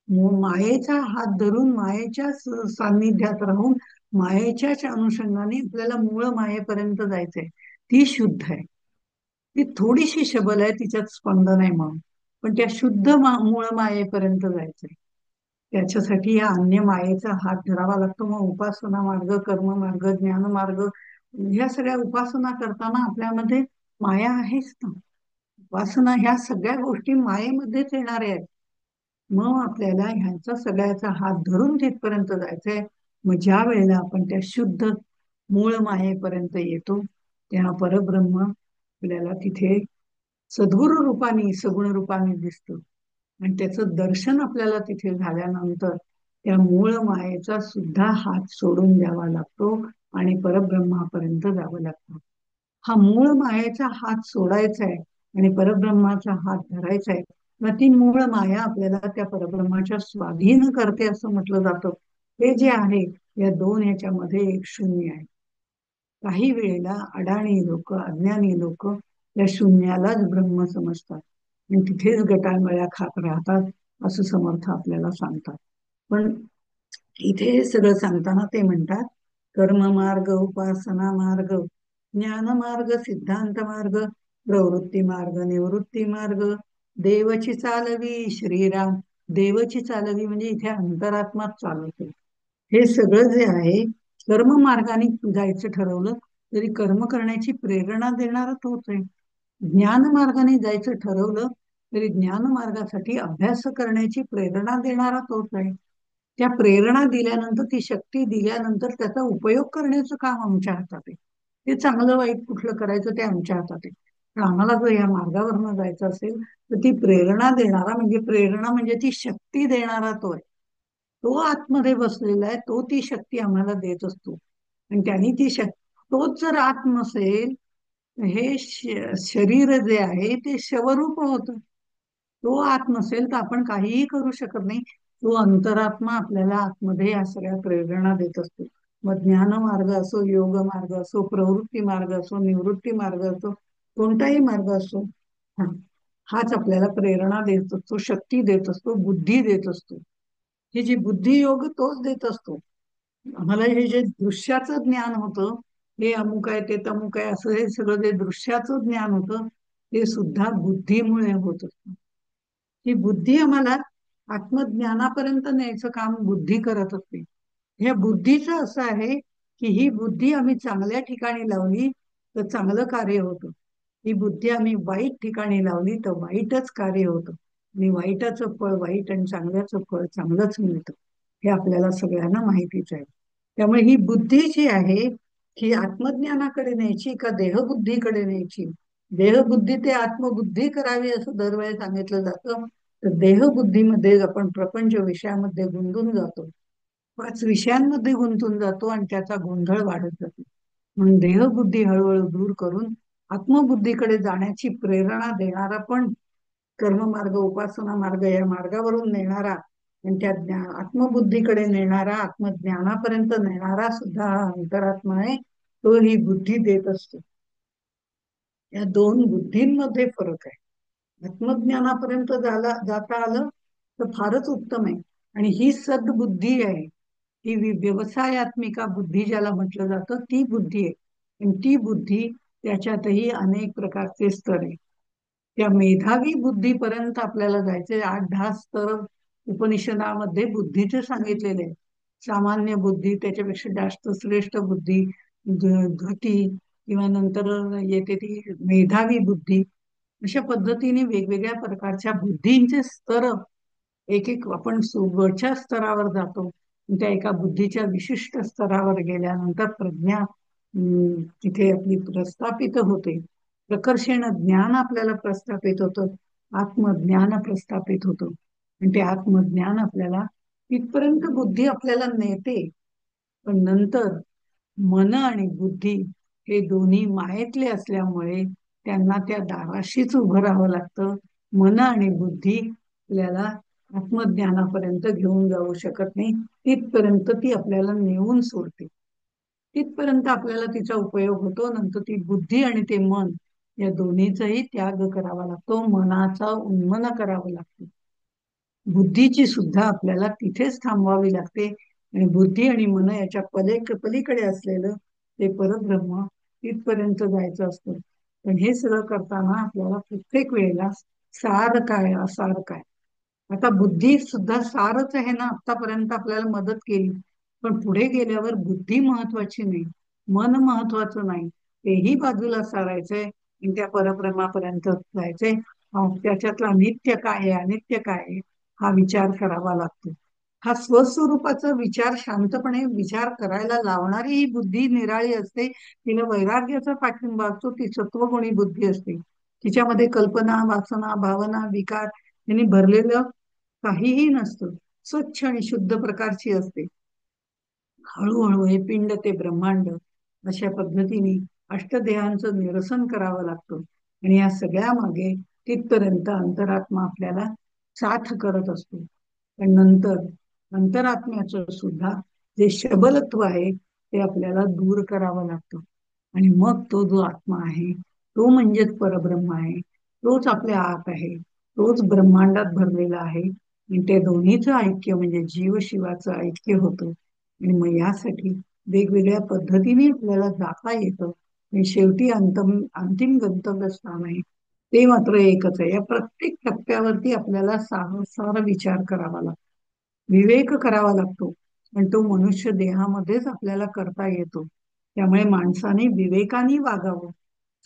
मायेचा हात धरून मायेच्या सान्निध्यात राहून मायेच्याच अनुषंगाने आपल्याला मूळ मायेपर्यंत जायचंय. ती शुद्ध आहे, ती थोडीशी शबल आहे, तिच्यात स्पंदन आहे म्हणून. पण त्या शुद्ध मूळ मायेपर्यंत जायचंय. त्याच्यासाठी या अन्य मायेचा हात धरावा लागतो. मग उपासना मार्ग, कर्म मार्ग, ज्ञान मार्ग, ह्या सगळ्या उपासना करताना आपल्यामध्ये माया आहेच ना. उपासना ह्या सगळ्या गोष्टी मायेमध्येच येणाऱ्या आहेत. मग आपल्याला ह्यांचा सगळ्याचा हात धरून तिथपर्यंत जायचंय. मग ज्या वेळेला आपण त्या शुद्ध मूळ मायेपर्यंत येतो तेव्हा परब्रह्म आपल्याला तिथे सद्गुरु रूपाने, सगुण रूपाने दिसतो. आणि त्याचं दर्शन आपल्याला तिथे झाल्यानंतर त्या मूळ मायेचा सुद्धा हात सोडून द्यावा लागतो आणि परब्रह्मापर्यंत जावं लागतं. हा मूळ मायेचा हात सोडायचा आहे आणि परब्रह्माचा हात धरायचा आहे. मग ती मूळ माया आपल्याला त्या परब्रह्माच्या स्वाधीन करते असं म्हटलं जातं. हे जे आहे या दोन ह्याच्यामध्ये एक शून्य आहे. काही वेळेला अडाणी लोक, अज्ञानी लोक या शून्यालाच ब्रह्म समजतात आणि तिथेच गटांगळ्या खात राहतात असं समर्थ आपल्याला सांगतात. पण इथे हे सगळं सांगताना ते म्हणतात कर्म मार्ग, उपासना मार्ग, ज्ञान मार्ग, सिद्धांत मार्ग, प्रवृत्ती मार्ग, निवृत्ती मार्ग, देवची चालवी श्रीराम. देवची चालवी म्हणजे इथे अंतरात्माच चालवते. हे सगळं जे आहे कर्म मार्गाने जायचं ठरवलं तरी कर्म करण्याची प्रेरणा देणारा तोच आहे. ज्ञान मार्गाने जायचं ठरवलं तरी ज्ञान मार्गासाठी अभ्यास करण्याची प्रेरणा देणारा तोच आहे. त्या प्रेरणा दिल्यानंतर, ती शक्ती दिल्यानंतर त्याचा उपयोग करण्याचं काम आमच्या हातात आहे. ते चांगलं वाईट कुठलं करायचं ते आमच्या हातात आहे. पण आम्हाला जर या मार्गावरनं जायचं असेल तर ती प्रेरणा देणारा, म्हणजे प्रेरणा म्हणजे ती शक्ती देणारा तो आहे. तो आतमध्ये बसलेला आहे, तो ती शक्ती आम्हाला देत असतो. आणि त्यांनी ती शक्ती, तोच जर आत नसेल, हे शरीर जे आहे ते शवरूप होतं. तो आत नसेल तर आपण काहीही करू शकत नाही. तो अंतरात्मा आपल्याला आतमध्ये या सगळ्या प्रेरणा देत असतो. मग ज्ञान मार्ग असो, योग मार्ग असो, प्रवृत्ती मार्ग असो, निवृत्ती मार्ग असो, कोणताही मार्ग असो, हा हाच आपल्याला प्रेरणा देत असतो, शक्ती देत असतो, बुद्धी देत असतो. ही जी बुद्धी योग तोच देत असतो. आम्हाला हे जे दृश्याचं ज्ञान होतं, हे अमुक आहे ते तमुक आहे असं हे सगळं जे दृश्याचं ज्ञान होतं, ते सुद्धा बुद्धीमुळे होत असतं. ही बुद्धी आम्हाला आत्मज्ञानापर्यंत न्यायचं काम बुद्धी करत असते. ह्या बुद्धीचं असं आहे की ही बुद्धी आम्ही चांगल्या ठिकाणी लावली तर चांगलं कार्य होतं. ही बुद्धी आम्ही वाईट ठिकाणी लावली तर वाईटच कार्य होतं. आणि वाईटाचं फळ वाईट आणि चांगल्याचं फळ चांगलंच मिळतं. हे आपल्याला सगळ्यांना माहितीच आहे. त्यामुळे ही बुद्धी जी आहे ही आत्मज्ञानाकडे न्यायची का देहबुद्धीकडे न्यायची? देहबुद्धी ते आत्मबुद्धी करावी असं दरवेळी सांगितलं जातं. तर देहबुद्धीमध्ये आपण प्रपंच विषयामध्ये गुंतून जातो. पाच विषयांमध्ये गुंतून जातो आणि त्याचा गोंधळ वाढत जातो. म्हणून देहबुद्धी हळूहळू दूर करून आत्मबुद्धीकडे जाण्याची प्रेरणा देणारा पण कर्ममार्ग, उपासना मार्ग या मार्गावरून नेणारा आणि त्या आत्मबुद्धीकडे नेणारा, आत्मज्ञानापर्यंत नेणारा सुद्धा हा अंतरात्मा आहे. तो ही बुद्धी देत असतो. या दोन बुद्धींमध्ये फरक आहे. आत्मज्ञानापर्यंत जाता आलं तर फारच उत्तम आहे. आणि ही सद्बुद्धी आहे, ही व्यवसायात्मिका बुद्धी ज्याला म्हटलं जातं ती बुद्धी आहे. आणि ती बुद्धी त्याच्यातही अनेक प्रकारचे स्तर आहे. त्या मेधावी बुद्धीपर्यंत आपल्याला जायचंय. 8-10 स्तर उपनिषदामध्ये बुद्धीचे सांगितलेले आहे. सामान्य बुद्धी, त्याच्यापेक्षा जास्त श्रेष्ठ बुद्धी, घटी, किंवा नंतर येते ती मेधावी बुद्धी. अशा पद्धतीने वेगवेगळ्या प्रकारच्या बुद्धींचे स्तर, एक एक आपण वरच्या स्तरावर जातो. त्या एका बुद्धीच्या विशिष्ट स्तरावर गेल्यानंतर प्रज्ञा तिथे आपली प्रस्थापित होते. प्रकर्षण ज्ञान आपल्याला प्रस्थापित होतं, आत्मज्ञान प्रस्थापित होतं. आणि ते आत्मज्ञान आपल्याला तिथपर्यंत बुद्धी आपल्याला नेते. पण नंतर मन आणि बुद्धी हे दोन्ही मायेतले असल्यामुळे त्यांना त्या दाराशीच उभं राहावं लागतं. मन आणि बुद्धी आपल्याला आत्मज्ञानापर्यंत घेऊन जाऊ शकत नाही. तिथपर्यंत ती आपल्याला नेऊन सोडते. तिथपर्यंत आपल्याला तिचा उपयोग होतो. नंतर ती बुद्धी आणि ते मन या दोन्हीचाही त्याग करावा लागतो. मनाचा उन्मन करावं लागतं. बुद्धीची सुद्धा आपल्याला तिथेच थांबवावी लागते. आणि बुद्धी आणि मन याच्या पलीकडे असलेलं ते परब्रह्म तिथपर्यंत जायचं असतं. पण हे सगळं करताना आपल्याला प्रत्येक वेळेला सार काय असार काय. आता बुद्धी सुद्धा सारच आहे ना, आतापर्यंत आपल्याला मदत केली. पण पुढे गेल्यावर बुद्धी महत्वाची नाही, मन महत्वाचं नाही, तेही बाजूला सारायचंय आणि त्या परब्रह्मापर्यंत जायचंय. त्याच्यातला नित्य काय आहे, अनित्य काय आहे, हा विचार करावा लागतो. हा स्वस्वरूपाचा विचार शांतपणे विचार करायला लावणारी ही बुद्धी निराळी असते. तिला वैराग्याचा पाठिंबा असतो. ती सत्वगुणी बुद्धी असते. तिच्यामध्ये कल्पना, वासना, भावना, विकार यांनी भरलेलं काहीही नसतं. स्वच्छ आणि शुद्ध प्रकारची असते. हळूहळू हे पिंड ते ब्रह्मांड अशा पद्धतीने अष्टदेहांचं निरसन करावं लागतं. आणि या सगळ्या मागे तिथपर्यंत अंतरात्मा आपल्याला साथ करत असतो. पण नंतर अंतरात्म्याचं सुद्धा जे शबलत्व आहे ते आपल्याला दूर करावं लागतं. आणि मग तो जो आत्मा आहे तो म्हणजेच परब्रह्म आहे. तोच आपल्या आत आहे. तोच ब्रह्मांडात भरलेला आहे. आणि ते दोन्हीचं ऐक्य म्हणजे जीव शिवाचं ऐक्य होतं. आणि मग यासाठी वेगवेगळ्या पद्धतीने आपल्याला जाता येतं. आणि शेवटी अंतिम गंतव्य स्थान आहे ते मात्र एकच आहे. या प्रत्येक टप्प्यावरती आपल्याला सार विचार करावा लागतो, विवेक करावा लागतो. पण तो मनुष्य देहामध्येच आपल्याला करता येतो. त्यामुळे माणसाने विवेकाने वागावं.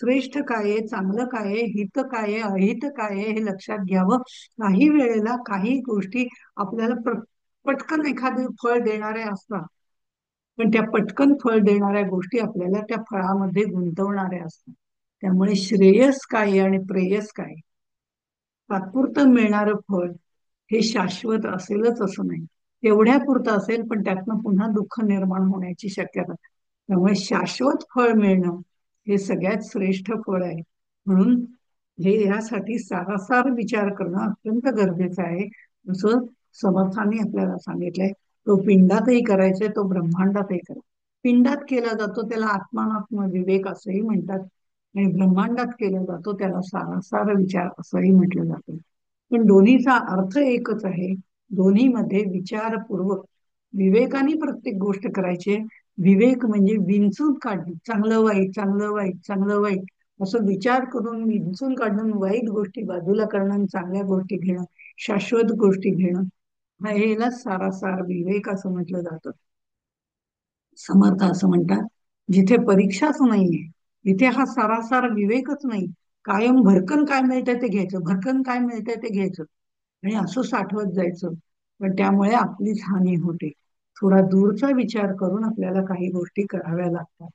श्रेष्ठ काय आहे, चांगलं काय आहे, हित काय आहे, अहित काय आहे हे लक्षात घ्यावं. काही वेळेला काही गोष्टी आपल्याला पटकन एखादे फळ देणाऱ्या असतात. पण त्या पटकन फळ देणाऱ्या गोष्टी आपल्याला त्या फळामध्ये गुंतवणाऱ्या असतात. त्यामुळे श्रेयस काय आणि प्रेयस काय, तात्पुरतं मिळणारं फळ हे शाश्वत असेलच असं नाही. तेवढ्यापुरतं असेल, पण त्यातनं पुन्हा दुःख निर्माण होण्याची शक्यता. त्यामुळे शाश्वत फळ मिळणं हे सगळ्यात श्रेष्ठ फळ आहे. म्हणून हे यासाठी सारासार विचार करणं अत्यंत गरजेचं आहे. जसं समर्थांनी आपल्याला सांगितलंय, तो पिंडातही करायचा, तो ब्रह्मांडातही करायचा. पिंडात केला जातो त्याला आत्मानात्म विवेक असंही म्हणतात, आणि ब्रह्मांडात केला जातो त्याला सारासार विचार असंही म्हटलं जातं. पण दोन्हीचा अर्थ एकच आहे. दोन्हीमध्ये विचारपूर्वक विवेकाने प्रत्येक गोष्ट करायची. विवेक म्हणजे विंचून काढणे, चांगलं वाईट, चांगलं वाईट, चांगलं वाईट असं विचार करून विंचून काढून वाईट गोष्टी बाजूला करणं आणि चांगल्या गोष्टी घेणं, शाश्वत गोष्टी घेणं, हा याला सारासार विवेक असं म्हटलं जातं. समर्थ असं म्हणतात, जिथे परीक्षाच नाहीये तिथे हा सारासार विवेकच नाही. कायम भरकन काय मिळतंय ते घ्यायचं, भरकन काय मिळतंय ते घ्यायचं आणि असं साठवत जायचं. पण त्यामुळे आपलीच हानी होते. थोडा दूरचा विचार करून आपल्याला काही गोष्टी कराव्या लागतात.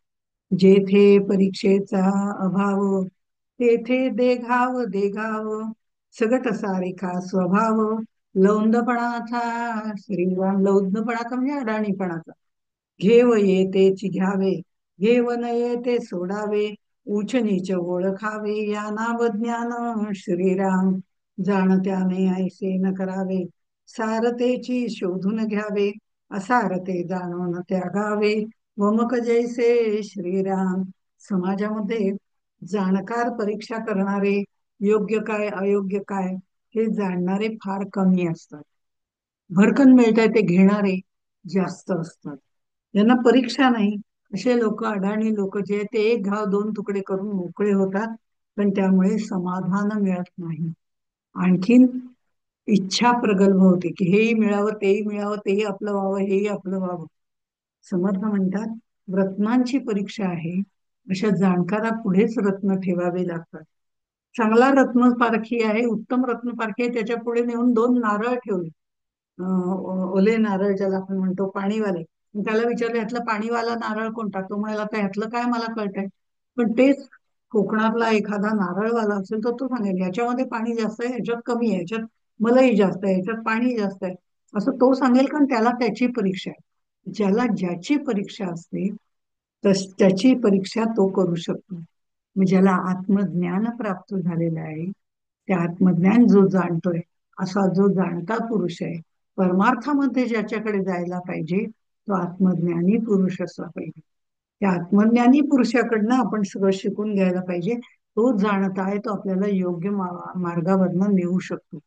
जेथे परीक्षेचा अभाव, तेथे देघाव देघाव, सगट सारिखा स्वभाव, लौंदपणाचा श्रीराम. लौंदपणाचा म्हणजे अडाणीपणाचा. घेव येतेची घ्यावे, घेव न येते सोडावे, उच नीच ओळखावे, या नाव ज्ञान श्रीराम. जाणत्याने ऐसे न करावे, सारतेची शोधून घ्यावे, असारते जाणून त्यागावे, वमक जैसे श्रीराम. समाजामध्ये जाणकार परीक्षा करणारे, योग्य काय अयोग्य काय हे जाणणारे फार कमी असतात. भरकन मिळतंय ते घेणारे जास्त असतात. यांना परीक्षा नाही, असे लोक, अडाणी लोक जे आहेत, ते एक घाव दोन तुकडे करून मोकळे होतात, पण त्यामुळे समाधान मिळत नाही. आणखीन इच्छा प्रगल्भ होते की हेही मिळावं, तेही मिळावं, तेही आपलं व्हावं, हेही आपलं व्हावं. समर्थ म्हणतात, रत्नांची परीक्षा आहे, अशा जाणकारा पुढेच रत्न ठेवावे लागतात. चांगला रत्न पारखी आहे, उत्तम रत्न पारखी आहे, त्याच्या पुढे नेऊन दोन नारळ ठेवले. ओले नारळ ज्याला आपण म्हणतो, पाणीवाले. त्याला विचारलं, ह्यातला पाणीवाला नारळ कोणता? तो म्हणाला, आता ह्यातलं काय मला कळतंय. पण तेच कोकणातला एखादा नारळवाला असेल तर तो सांगेल, ह्याच्यामध्ये पाणी जास्त आहे, ह्याच्यात कमी आहे, ह्याच्यात मलई जास्त आहे, ह्याच्यात पाणी जास्त आहे, असं तो सांगेल. कारण त्याला त्याची परीक्षा आहे. ज्याला ज्याची परीक्षा असते त्याची परीक्षा तो करू शकतो. मग ज्याला आत्मज्ञान प्राप्त झालेलं आहे, ते आत्मज्ञान जो जाणतोय, असा जो जाणता पुरुष आहे, परमार्थामध्ये ज्याच्याकडे जायला पाहिजे, तो आत्मज्ञानी पुरुष असला पाहिजे. त्या आत्मज्ञानी पुरुषाकडनं आपण सगळं शिकून घ्यायला पाहिजे. तो जाणत आहे, तो आपल्याला योग्य मार्गावरनं नेऊ शकतो.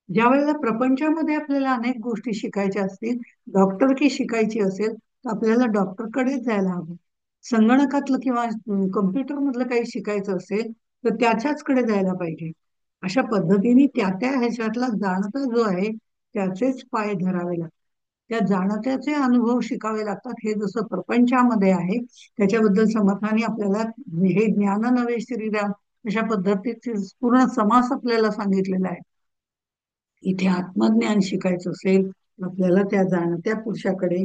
ज्या वेळेला प्रपंचामध्ये आपल्याला अनेक गोष्टी शिकायच्या असतील, डॉक्टरकी शिकायची असेल, तर आपल्याला डॉक्टरकडेच जायला हवं. संगणकातलं किंवा कम्प्युटर मधलं काही शिकायचं असेल तर त्याच्याचकडे जायला पाहिजे. अशा पद्धतीने त्या त्या ह्याच्यातला जाणता जो आहे त्याचेच पाय धरावे लागतात. त्या जाणत्याचे अनुभव शिकावे लागतात. हे जसं प्रपंचामध्ये आहे, त्याच्याबद्दल समर्थाने आपल्याला हे ज्ञान नव्हे श्रीराम अशा पद्धतीचे पूर्ण समास आपल्याला सांगितलेला आहे. इथे आत्मज्ञान शिकायचं असेल तर आपल्याला त्या जाणत्या पुरुषाकडे,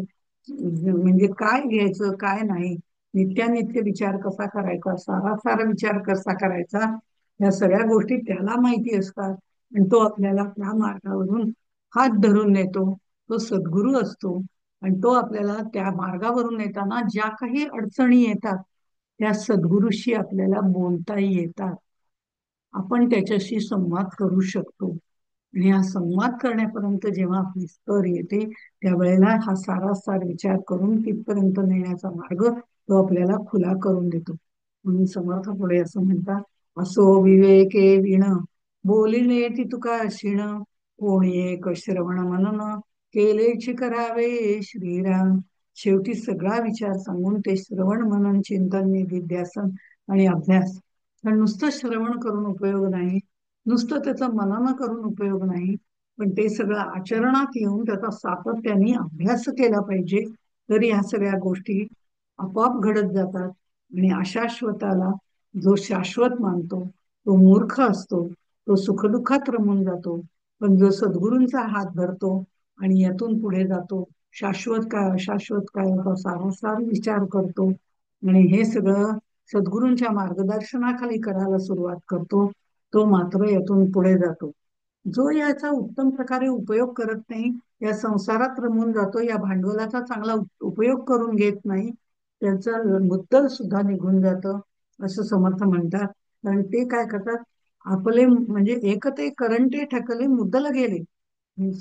म्हणजे काय घ्यायचं काय नाही, नित्यानित्य विचार कसा करायचा, सारासार विचार कसा करायचा, या सगळ्या गोष्टी त्याला माहिती असतात. आणि तो आपल्याला त्या मार्गावरून हात धरून नेतो. तो सद्गुरू असतो आणि तो आपल्याला त्या मार्गावरून नेताना ज्या काही अडचणी येतात त्या सद्गुरूशी आपल्याला बोलता येतात. आपण त्याच्याशी संवाद करू शकतो. आणि हा संवाद करण्यापर्यंत जेव्हा आपली स्तर येते, त्यावेळेला हा सारासार विचार करून तिथपर्यंत नेण्याचा मार्ग तो आपल्याला खुला करून देतो. म्हणून समर्थ पुढे असं म्हणतात, असो विवेके विण, बोलिले ती तुका शिण, कोणी एक श्रवण मनन, केलेची करावे श्रीराम. शेवटी सगळा विचार सांगून ते श्रवण मनन चिंतन निधिध्यासन आणि अभ्यास. पण नुसतं श्रवण करून उपयोग नाही, नुसतं त्याचं मनन करून उपयोग नाही, पण ते सगळं आचरणात येऊन त्याचा सातत्याने अभ्यास केला पाहिजे. तरी ह्या सगळ्या गोष्टी आपोआप घडत जातात. आणि अशाश्वताला जो शाश्वत मानतो तो मूर्ख असतो, तो सुखदुःखात रमून जातो. पण जो सद्गुरूंचा हात धरतो आणि यातून पुढे जातो, शाश्वत काय अशाश्वत काय असा सारासार विचार करतो, आणि हे सगळं सद्गुरूंच्या मार्गदर्शनाखाली करायला सुरुवात करतो, तो मात्र यातून पुढे जातो. जो याचा उत्तम प्रकारे उपयोग करत नाही, या संसारात रमून जातो, या भांडवलाचा चांगला उपयोग करून घेत नाही, त्यांचं मुद्दल सुद्धा निघून जातं, असं समर्थ म्हणतात. कारण ते काय करतात, आपले म्हणजे एक ते करंटे ठकले मुद्दल गेले.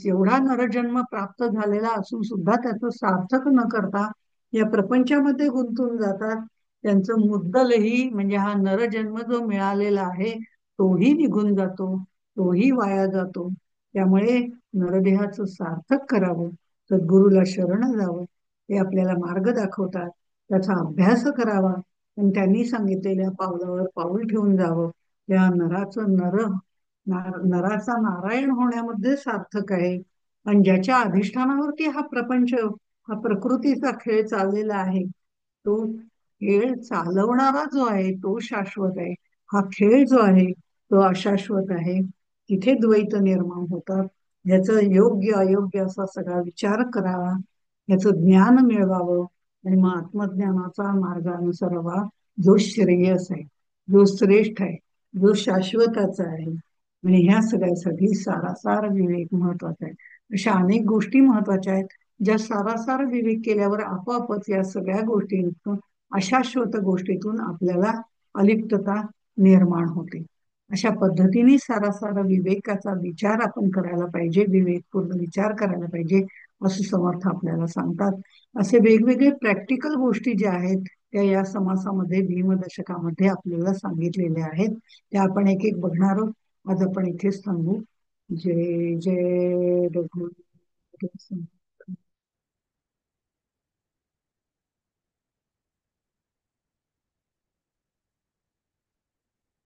एवढा नरजन्म प्राप्त झालेला असून सुद्धा त्याचं सार्थक न करता या प्रपंचामध्ये गुंतून जातात. त्यांचं मुद्दलही म्हणजे हा नरजन्म जो मिळालेला आहे तोही निघून जातो, तोही वाया जातो. त्यामुळे नरदेहाचं सार्थक करावं, सद्गुरूला शरण जावं, ते आपल्याला मार्ग दाखवतात. त्याचा अभ्यास करावा आणि त्यांनी सांगितलेल्या पावलावर पाऊल ठेवून जावं. त्या नराचा नारायण होण्यामध्ये सार्थक आहे. आणि ज्याच्या अधिष्ठानावरती हा प्रपंच, हा प्रकृतीचा खेळ चाललेला आहे, तो खेळ चालवणारा जो आहे तो शाश्वत आहे. हा खेळ जो आहे तो अशाश्वत आहे. तिथे द्वैत निर्माण होतात. ह्याचं योग्य अयोग्य असा सगळा विचार करावा, ह्याचं ज्ञान मिळवावं आणि मग आत्मज्ञानाचा मार्ग अनुसरावा, जो श्रेयस आहे, जो श्रेष्ठ आहे, जो शाश्वताचा आहे. आणि ह्या सगळ्यासाठी सारासार विवेक महत्वाचा आहे. अशा अनेक गोष्टी महत्वाच्या आहेत, ज्या सारासार विवेक केल्यावर आपोआपच या सगळ्या गोष्टींतून, अशाश्वत गोष्टीतून आपल्याला अलिप्तता निर्माण होते. अशा पद्धतीने सारासार विवेकाचा विचार आपण करायला पाहिजे, विवेकपूर्ण विचार करायला पाहिजे, असं समर्थ आपल्याला सांगतात. असे वेगवेगळे प्रॅक्टिकल गोष्टी ज्या आहेत त्या या समासामध्ये भीमदशकामध्ये आपल्याला सांगितलेल्या आहेत. त्या आपण एक एक बघणार आहोत. आज आपण इथेच थांबू. जय जय रघुनाथ.